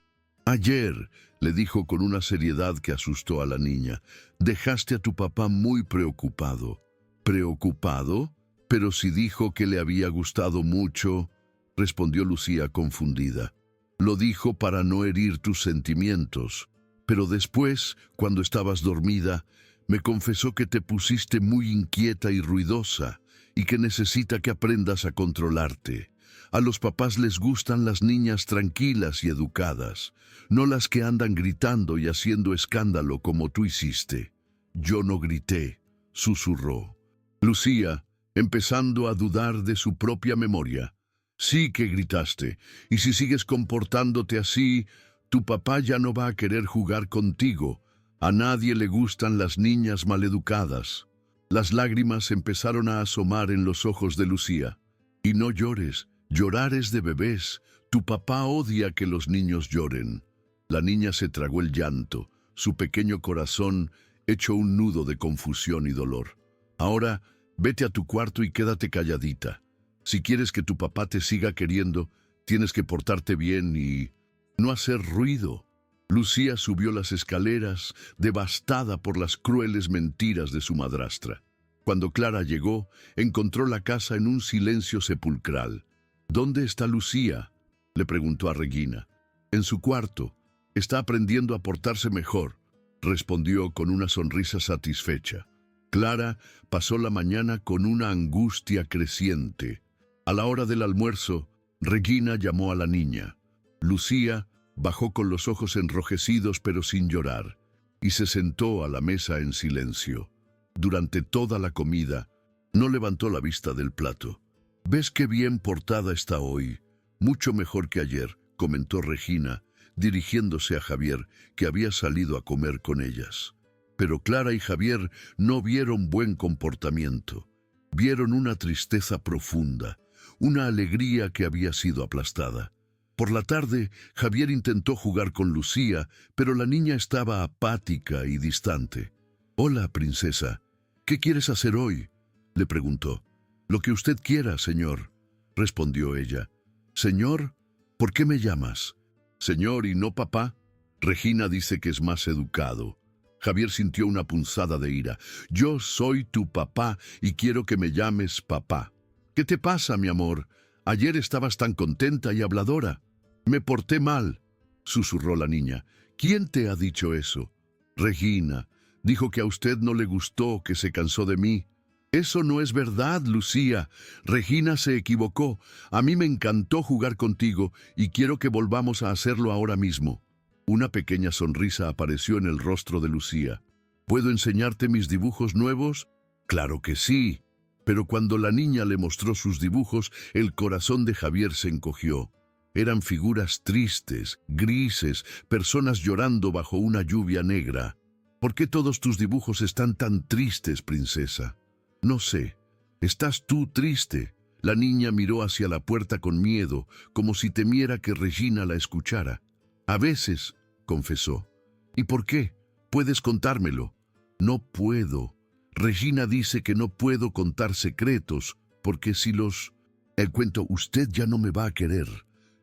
«Ayer», le dijo con una seriedad que asustó a la niña, «dejaste a tu papá muy preocupado». «¿Preocupado? Pero si dijo que le había gustado mucho», respondió Lucía confundida. «Lo dijo para no herir tus sentimientos. Pero después, cuando estabas dormida, me confesó que te pusiste muy inquieta y ruidosa y que necesita que aprendas a controlarte. A los papás les gustan las niñas tranquilas y educadas, no las que andan gritando y haciendo escándalo como tú hiciste». «Yo no grité», susurró Lucía, empezando a dudar de su propia memoria. «Sí que gritaste, y si sigues comportándote así, Tu papá ya no va a querer jugar contigo. A nadie le gustan las niñas maleducadas. Las lágrimas empezaron a asomar en los ojos de Lucía. Y no llores, llorar es de bebés. Tu papá odia que los niños lloren. La niña se tragó el llanto, su pequeño corazón hecho un nudo de confusión y dolor. Ahora, vete a tu cuarto y quédate calladita. Si quieres que tu papá te siga queriendo, tienes que portarte bien y no hacer ruido. Lucía subió las escaleras, devastada por las crueles mentiras de su madrastra. Cuando Clara llegó, encontró la casa en un silencio sepulcral. ¿Dónde está Lucía?, le preguntó a Regina. En su cuarto. Está aprendiendo a portarse mejor, respondió con una sonrisa satisfecha. Clara pasó la mañana con una angustia creciente. A la hora del almuerzo, Regina llamó a la niña. Lucía bajó con los ojos enrojecidos pero sin llorar, y se sentó a la mesa en silencio. Durante toda la comida, no levantó la vista del plato. «¿Ves qué bien portada está hoy? Mucho mejor que ayer», comentó Regina, dirigiéndose a Javier, que había salido a comer con ellas. Pero Clara y Javier no vieron buen comportamiento. Vieron una tristeza profunda, una alegría que había sido aplastada. Por la tarde, Javier intentó jugar con Lucía, pero la niña estaba apática y distante. «Hola, princesa. ¿Qué quieres hacer hoy?», le preguntó. «Lo que usted quiera, señor», respondió ella. «Señor, ¿por qué me llamas?». «Señor y no papá». Regina dice que es más educado. Javier sintió una punzada de ira. «Yo soy tu papá y quiero que me llames papá». «¿Qué te pasa, mi amor? Ayer estabas tan contenta y habladora». «Me porté mal», susurró la niña. «¿Quién te ha dicho eso?». «Regina. Dijo que a usted no le gustó, que se cansó de mí». «Eso no es verdad, Lucía. Regina se equivocó. A mí me encantó jugar contigo y quiero que volvamos a hacerlo ahora mismo». Una pequeña sonrisa apareció en el rostro de Lucía. «¿Puedo enseñarte mis dibujos nuevos?». «Claro que sí». Pero cuando la niña le mostró sus dibujos, el corazón de Javier se encogió. Eran figuras tristes, grises, personas llorando bajo una lluvia negra. «¿Por qué todos tus dibujos están tan tristes, princesa?». «No sé. ¿Estás tú triste?». La niña miró hacia la puerta con miedo, como si temiera que Regina la escuchara. «A veces», confesó. «¿Y por qué? ¿Puedes contármelo?». «No puedo. Regina dice que no puedo contar secretos, porque si los cuento, usted ya no me va a querer».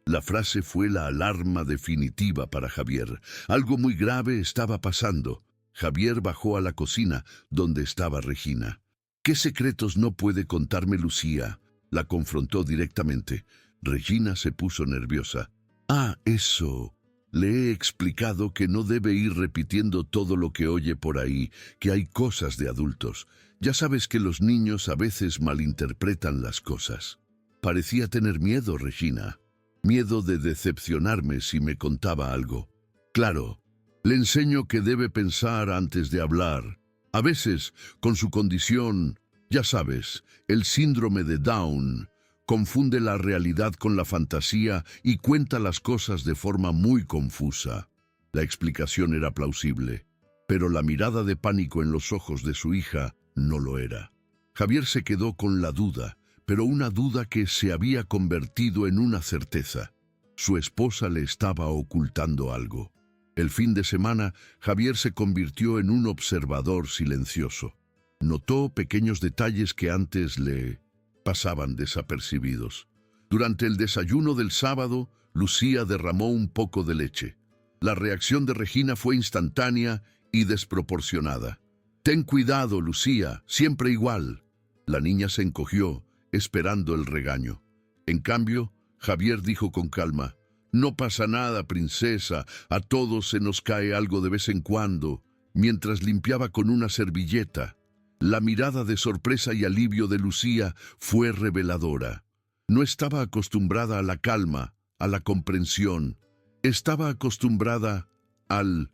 La frase fue la alarma definitiva para Javier. Algo muy grave estaba pasando. Javier bajó a la cocina, donde estaba Regina. «¿Qué secretos no puede contarme Lucía?», la confrontó directamente. Regina se puso nerviosa. «Ah, eso. Le he explicado que no debe ir repitiendo todo lo que oye por ahí, que hay cosas de adultos. Ya sabes que los niños a veces malinterpretan las cosas». Parecía tener miedo, Regina. Miedo de decepcionarme si me contaba algo. «Claro, le enseño que debe pensar antes de hablar. A veces, con su condición, ya sabes, el síndrome de Down, confunde la realidad con la fantasía y cuenta las cosas de forma muy confusa». La explicación era plausible, pero la mirada de pánico en los ojos de su hija no lo era. Javier se quedó con la duda, pero una duda que se había convertido en una certeza. Su esposa le estaba ocultando algo. El fin de semana, Javier se convirtió en un observador silencioso. Notó pequeños detalles que antes le pasaban desapercibidos. Durante el desayuno del sábado, Lucía derramó un poco de leche. La reacción de Regina fue instantánea y desproporcionada. «Ten cuidado, Lucía, siempre igual». La niña se encogió, esperando el regaño. En cambio, Javier dijo con calma: «No pasa nada, princesa, a todos se nos cae algo de vez en cuando», mientras limpiaba con una servilleta. La mirada de sorpresa y alivio de Lucía fue reveladora. No estaba acostumbrada a la calma, a la comprensión. Estaba acostumbrada al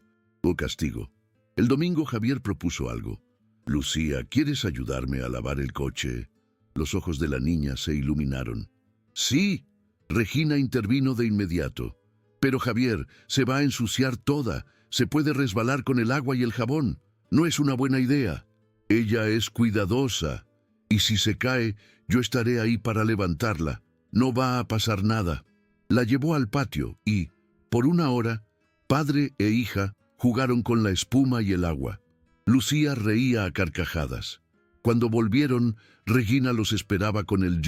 castigo. El domingo Javier propuso algo. «Lucía, ¿quieres ayudarme a lavar el coche?». Los ojos de la niña se iluminaron. «Sí». Regina intervino de inmediato. Pero Javier, se va a ensuciar toda. Se puede resbalar con el agua y el jabón. No es una buena idea. Ella es cuidadosa. Y si se cae, yo estaré ahí para levantarla. No va a pasar nada. La llevó al patio y, por una hora, padre e hija jugaron con la espuma y el agua. Lucía reía a carcajadas. Cuando volvieron, Regina los esperaba con el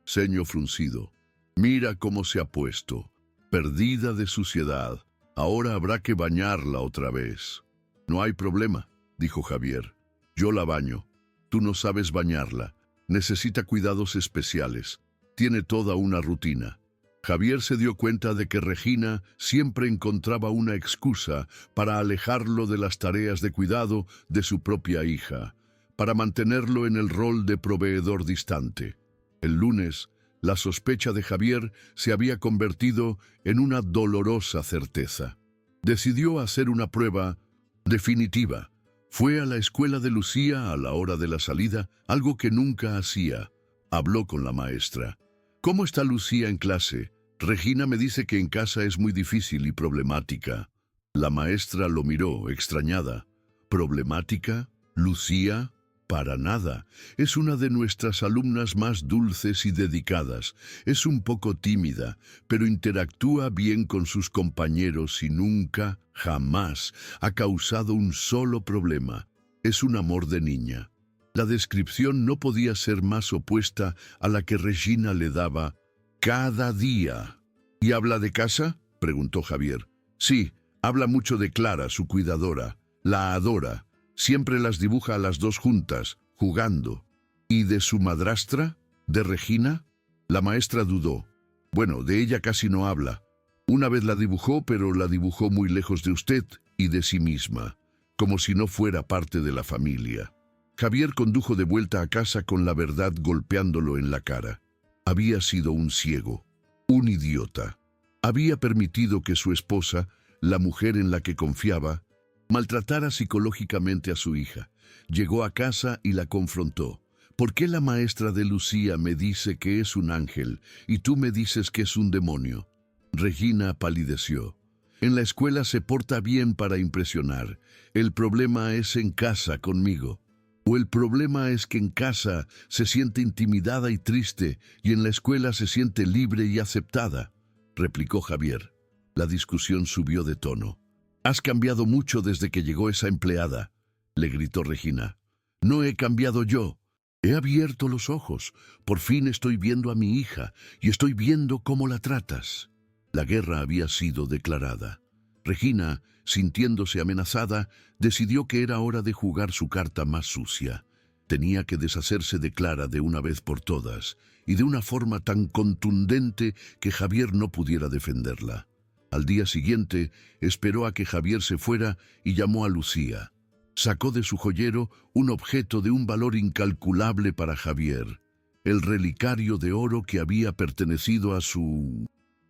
ceño fruncido. Mira cómo se ha puesto, perdida de suciedad. Ahora habrá que bañarla otra vez. No hay problema, dijo Javier. Yo la baño. Tú no sabes bañarla. Necesita cuidados especiales. Tiene toda una rutina. Javier se dio cuenta de que Regina siempre encontraba una excusa para alejarlo de las tareas de cuidado de su propia hija, para mantenerlo en el rol de proveedor distante. El lunes, la sospecha de Javier se había convertido en una dolorosa certeza. Decidió hacer una prueba definitiva. Fue a la escuela de Lucía a la hora de la salida, algo que nunca hacía. Habló con la maestra. ¿Cómo está Lucía en clase? Regina me dice que en casa es muy difícil y problemática. La maestra lo miró, extrañada. ¿Problemática? ¿Lucía? Para nada. Es una de nuestras alumnas más dulces y dedicadas. Es un poco tímida, pero interactúa bien con sus compañeros y nunca, jamás, ha causado un solo problema. Es un amor de niña. La descripción no podía ser más opuesta a la que Regina le daba cada día. ¿Y habla de casa?, preguntó Javier. Sí, habla mucho de Clara, su cuidadora. La adora. Siempre las dibuja a las dos juntas, jugando. ¿Y de su madrastra? ¿De Regina? La maestra dudó. Bueno, de ella casi no habla. Una vez la dibujó, pero la dibujó muy lejos de usted y de sí misma, como si no fuera parte de la familia. Javier condujo de vuelta a casa con la verdad golpeándolo en la cara. Había sido un ciego, un idiota. Había permitido que su esposa, la mujer en la que confiaba, maltratara psicológicamente a su hija. Llegó a casa y la confrontó. ¿Por qué la maestra de Lucía me dice que es un ángel y tú me dices que es un demonio? Regina palideció. En la escuela se porta bien para impresionar. El problema es en casa conmigo. ¿O el problema es que en casa se siente intimidada y triste y en la escuela se siente libre y aceptada?, replicó Javier. La discusión subió de tono. «Has cambiado mucho desde que llegó esa empleada», le gritó Regina. «No he cambiado yo. He abierto los ojos. Por fin estoy viendo a mi hija y estoy viendo cómo la tratas». La guerra había sido declarada. Regina, sintiéndose amenazada, decidió que era hora de jugar su carta más sucia. Tenía que deshacerse de Clara de una vez por todas, y de una forma tan contundente que Javier no pudiera defenderla. Al día siguiente, esperó a que Javier se fuera y llamó a Lucía. Sacó de su joyero un objeto de un valor incalculable para Javier, el relicario de oro que había pertenecido a su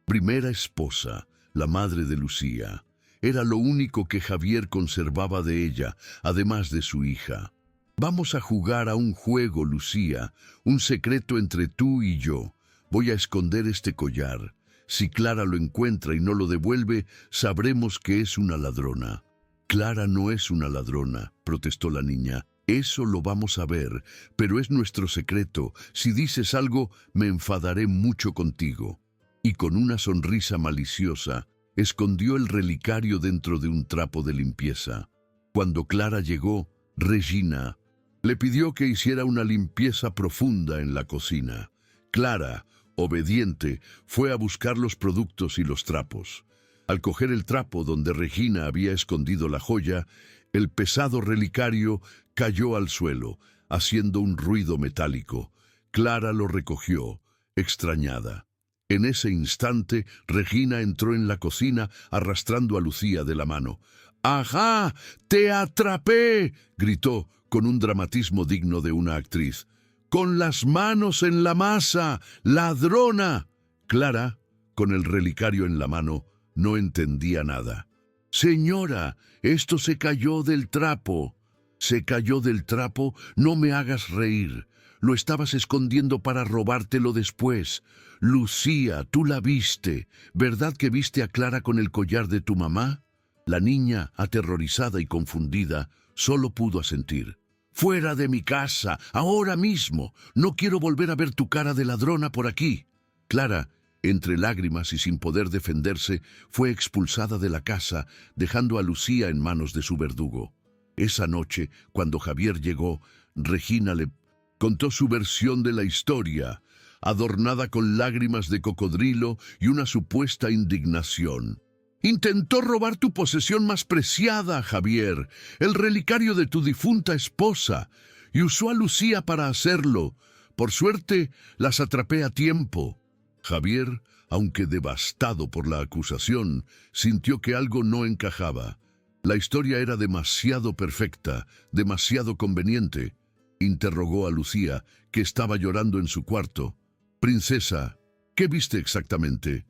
primera esposa, la madre de Lucía. Era lo único que Javier conservaba de ella, además de su hija. «Vamos a jugar a un juego, Lucía, un secreto entre tú y yo. Voy a esconder este collar. Si Clara lo encuentra y no lo devuelve, sabremos que es una ladrona». «Clara no es una ladrona», protestó la niña. «Eso lo vamos a ver, pero es nuestro secreto. Si dices algo, me enfadaré mucho contigo». Y con una sonrisa maliciosa, escondió el relicario dentro de un trapo de limpieza. Cuando Clara llegó, Regina le pidió que hiciera una limpieza profunda en la cocina. Clara, obediente, fue a buscar los productos y los trapos. Al coger el trapo donde Regina había escondido la joya, el pesado relicario cayó al suelo, haciendo un ruido metálico. Clara lo recogió, extrañada. En ese instante, Regina entró en la cocina arrastrando a Lucía de la mano. «¡Ajá! ¡Te atrapé!», gritó con un dramatismo digno de una actriz. «¡Con las manos en la masa! ¡Ladrona!». Clara, con el relicario en la mano, no entendía nada. «Señora, esto se cayó del trapo». «¿Se cayó del trapo? No me hagas reír. Lo estabas escondiendo para robártelo después. Lucía, tú la viste. ¿Verdad que viste a Clara con el collar de tu mamá? La niña, aterrorizada y confundida, solo pudo asentir. ¡Fuera de mi casa, ahora mismo! No quiero volver a ver tu cara de ladrona por aquí. Clara, entre lágrimas y sin poder defenderse, fue expulsada de la casa, dejando a Lucía en manos de su verdugo. Esa noche, cuando Javier llegó, Regina le contó su versión de la historia, adornada con lágrimas de cocodrilo y una supuesta indignación. Intentó robar tu posesión más preciada, Javier, el relicario de tu difunta esposa, y usó a Lucía para hacerlo. Por suerte, las atrapé a tiempo. Javier, aunque devastado por la acusación, sintió que algo no encajaba. La historia era demasiado perfecta, demasiado conveniente. Interrogó a Lucía, que estaba llorando en su cuarto. «Princesa, ¿qué viste exactamente?»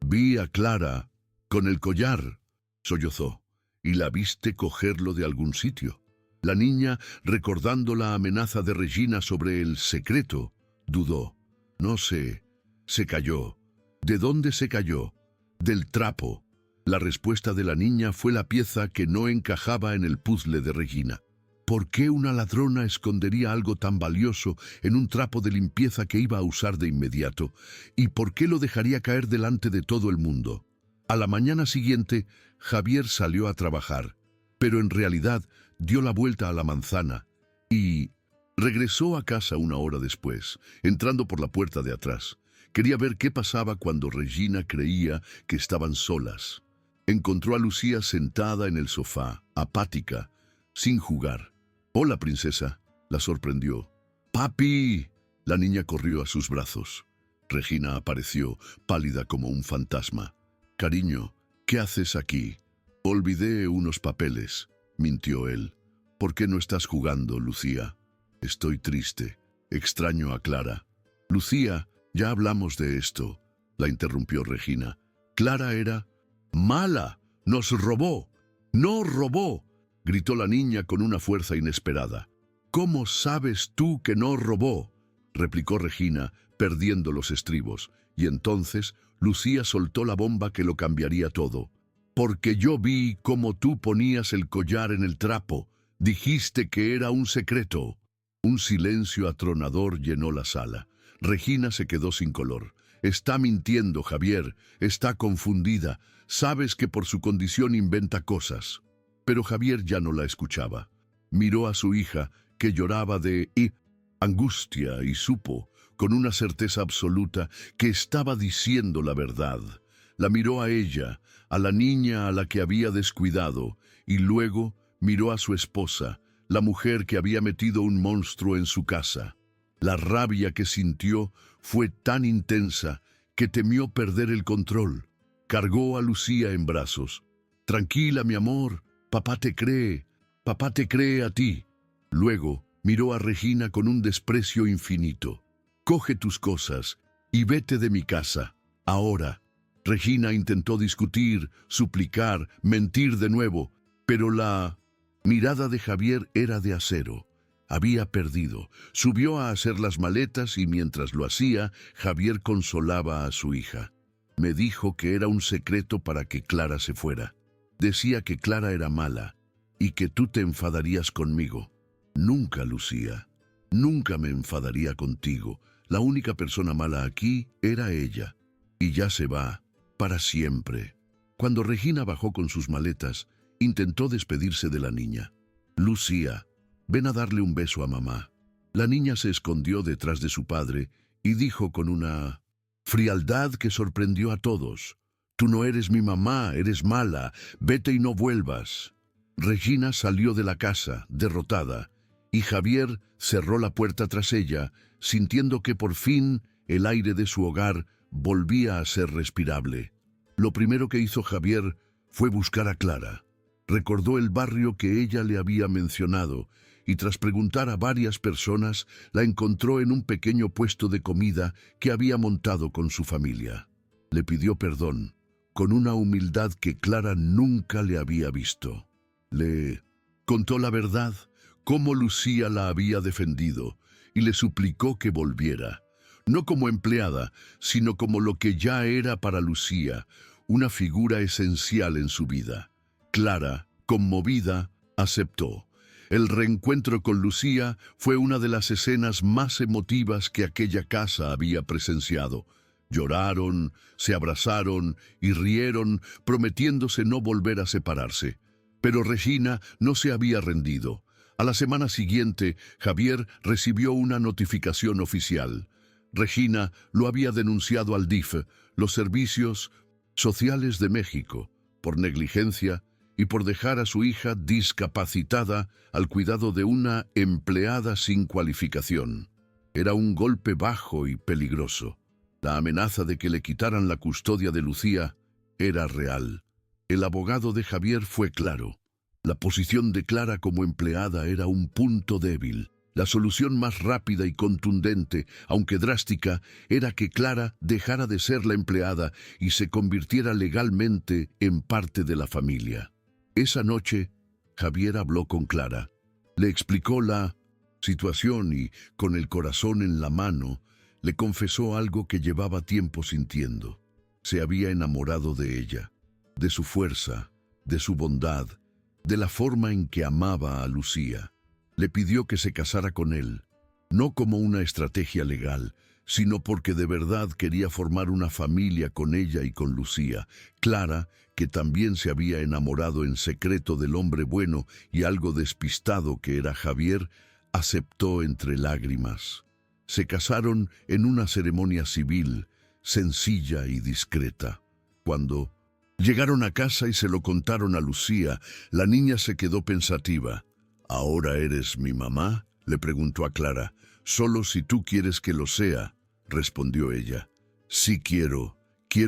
«Vi a Clara con el collar», sollozó. «¿Y la viste cogerlo de algún sitio?» La niña, recordando la amenaza de Regina sobre el secreto, dudó. «No sé. Se cayó». «¿De dónde se cayó?» «Del trapo». La respuesta de la niña fue la pieza que no encajaba en el puzzle de Regina. ¿Por qué una ladrona escondería algo tan valioso en un trapo de limpieza que iba a usar de inmediato? ¿Y por qué lo dejaría caer delante de todo el mundo? A la mañana siguiente, Javier salió a trabajar, pero en realidad dio la vuelta a la manzana y regresó a casa una hora después, entrando por la puerta de atrás. Quería ver qué pasaba cuando Regina creía que estaban solas. Encontró a Lucía sentada en el sofá, apática, sin jugar. «Hola, princesa», la sorprendió. «¡Papi!». La niña corrió a sus brazos. Regina apareció, pálida como un fantasma. «Cariño, ¿qué haces aquí?» «Olvidé unos papeles», mintió él. «¿Por qué no estás jugando, Lucía?» «Estoy triste. Extraño a Clara». «Lucía, ya hablamos de esto», la interrumpió Regina. «Clara era mala. Nos robó». «No robó», gritó la niña con una fuerza inesperada. «¿Cómo sabes tú que no robó?», replicó Regina, perdiendo los estribos, y entonces Lucía soltó la bomba que lo cambiaría todo. «Porque yo vi cómo tú ponías el collar en el trapo. Dijiste que era un secreto». Un silencio atronador llenó la sala. Regina se quedó sin color. «Está mintiendo, Javier. Está confundida. Sabes que por su condición inventa cosas». Pero Javier ya no la escuchaba. Miró a su hija, que lloraba de angustia, y supo, con una certeza absoluta, que estaba diciendo la verdad. La miró a ella, a la niña a la que había descuidado, y luego miró a su esposa, la mujer que había metido un monstruo en su casa. La rabia que sintió fue tan intensa que temió perder el control. Cargó a Lucía en brazos. «Tranquila, mi amor. Papá te cree a ti». Luego miró a Regina con un desprecio infinito. «Coge tus cosas y vete de mi casa, ahora». Regina intentó discutir, suplicar, mentir de nuevo, pero la mirada de Javier era de acero. Había perdido. Subió a hacer las maletas y mientras lo hacía, Javier consolaba a su hija. «Me dijo que era un secreto para que Clara se fuera. Decía que Clara era mala y que tú te enfadarías conmigo». «Nunca, Lucía. Nunca me enfadaría contigo. La única persona mala aquí era ella. Y ya se va, para siempre». Cuando Regina bajó con sus maletas, intentó despedirse de la niña. «Lucía, ven a darle un beso a mamá». La niña se escondió detrás de su padre y dijo con una frialdad que sorprendió a todos: «Tú no eres mi mamá, eres mala. Vete y no vuelvas». Regina salió de la casa, derrotada, y Javier cerró la puerta tras ella, sintiendo que por fin el aire de su hogar volvía a ser respirable. Lo primero que hizo Javier fue buscar a Clara. Recordó el barrio que ella le había mencionado, y tras preguntar a varias personas, la encontró en un pequeño puesto de comida que había montado con su familia. Le pidió perdón, con una humildad que Clara nunca le había visto. Le contó la verdad, cómo Lucía la había defendido, y le suplicó que volviera, no como empleada, sino como lo que ya era para Lucía, una figura esencial en su vida. Clara, conmovida, aceptó. El reencuentro con Lucía fue una de las escenas más emotivas que aquella casa había presenciado. Lloraron, se abrazaron y rieron, prometiéndose no volver a separarse. Pero Regina no se había rendido. A la semana siguiente, Javier recibió una notificación oficial. Regina lo había denunciado al DIF, los Servicios Sociales de México, por negligencia y por dejar a su hija discapacitada al cuidado de una empleada sin cualificación. Era un golpe bajo y peligroso. La amenaza de que le quitaran la custodia de Lucía era real. El abogado de Javier fue claro. La posición de Clara como empleada era un punto débil. La solución más rápida y contundente, aunque drástica, era que Clara dejara de ser la empleada y se convirtiera legalmente en parte de la familia. Esa noche, Javier habló con Clara. Le explicó la situación y, con el corazón en la mano, le confesó algo que llevaba tiempo sintiendo. Se había enamorado de ella, de su fuerza, de su bondad, de la forma en que amaba a Lucía. Le pidió que se casara con él, no como una estrategia legal, sino porque de verdad quería formar una familia con ella y con Lucía. Clara, que también se había enamorado en secreto del hombre bueno y algo despistado que era Javier, aceptó entre lágrimas. Se casaron en una ceremonia civil, sencilla y discreta. Cuando llegaron a casa y se lo contaron a Lucía, la niña se quedó pensativa. «¿Ahora eres mi mamá?», le preguntó a Clara. «Solo si tú quieres que lo sea», respondió ella. «Sí quiero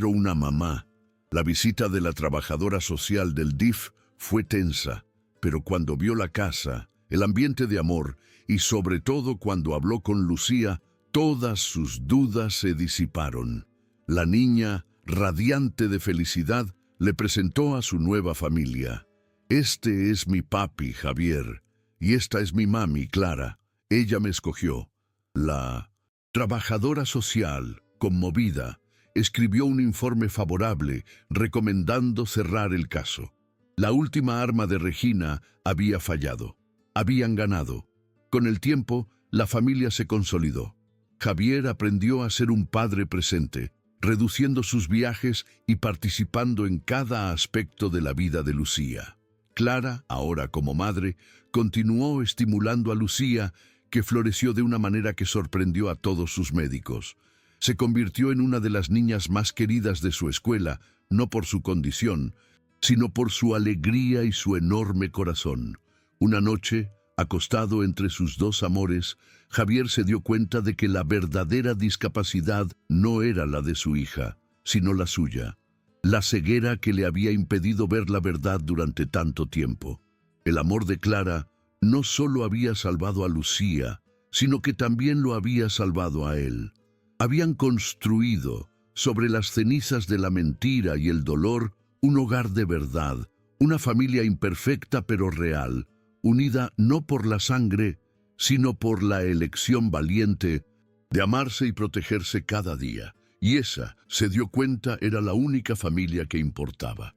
una mamá». La visita de la trabajadora social del DIF fue tensa, pero cuando vio la casa, el ambiente de amor, y sobre todo cuando habló con Lucía, todas sus dudas se disiparon. La niña, radiante de felicidad, le presentó a su nueva familia. «Este es mi papi, Javier, y esta es mi mami, Clara. Ella me escogió». La trabajadora social, conmovida, escribió un informe favorable recomendando cerrar el caso. La última arma de Regina había fallado. Habían ganado. Con el tiempo, la familia se consolidó. Javier aprendió a ser un padre presente, reduciendo sus viajes y participando en cada aspecto de la vida de Lucía. Clara, ahora como madre, continuó estimulando a Lucía, que floreció de una manera que sorprendió a todos sus médicos. Se convirtió en una de las niñas más queridas de su escuela, no por su condición, sino por su alegría y su enorme corazón. Una noche, acostado entre sus dos amores, Javier se dio cuenta de que la verdadera discapacidad no era la de su hija, sino la suya. La ceguera que le había impedido ver la verdad durante tanto tiempo. El amor de Clara no solo había salvado a Lucía, sino que también lo había salvado a él. Habían construido, sobre las cenizas de la mentira y el dolor, un hogar de verdad, una familia imperfecta pero real, unida no por la sangre, sino por la elección valiente de amarse y protegerse cada día. Y esa, se dio cuenta, era la única familia que importaba.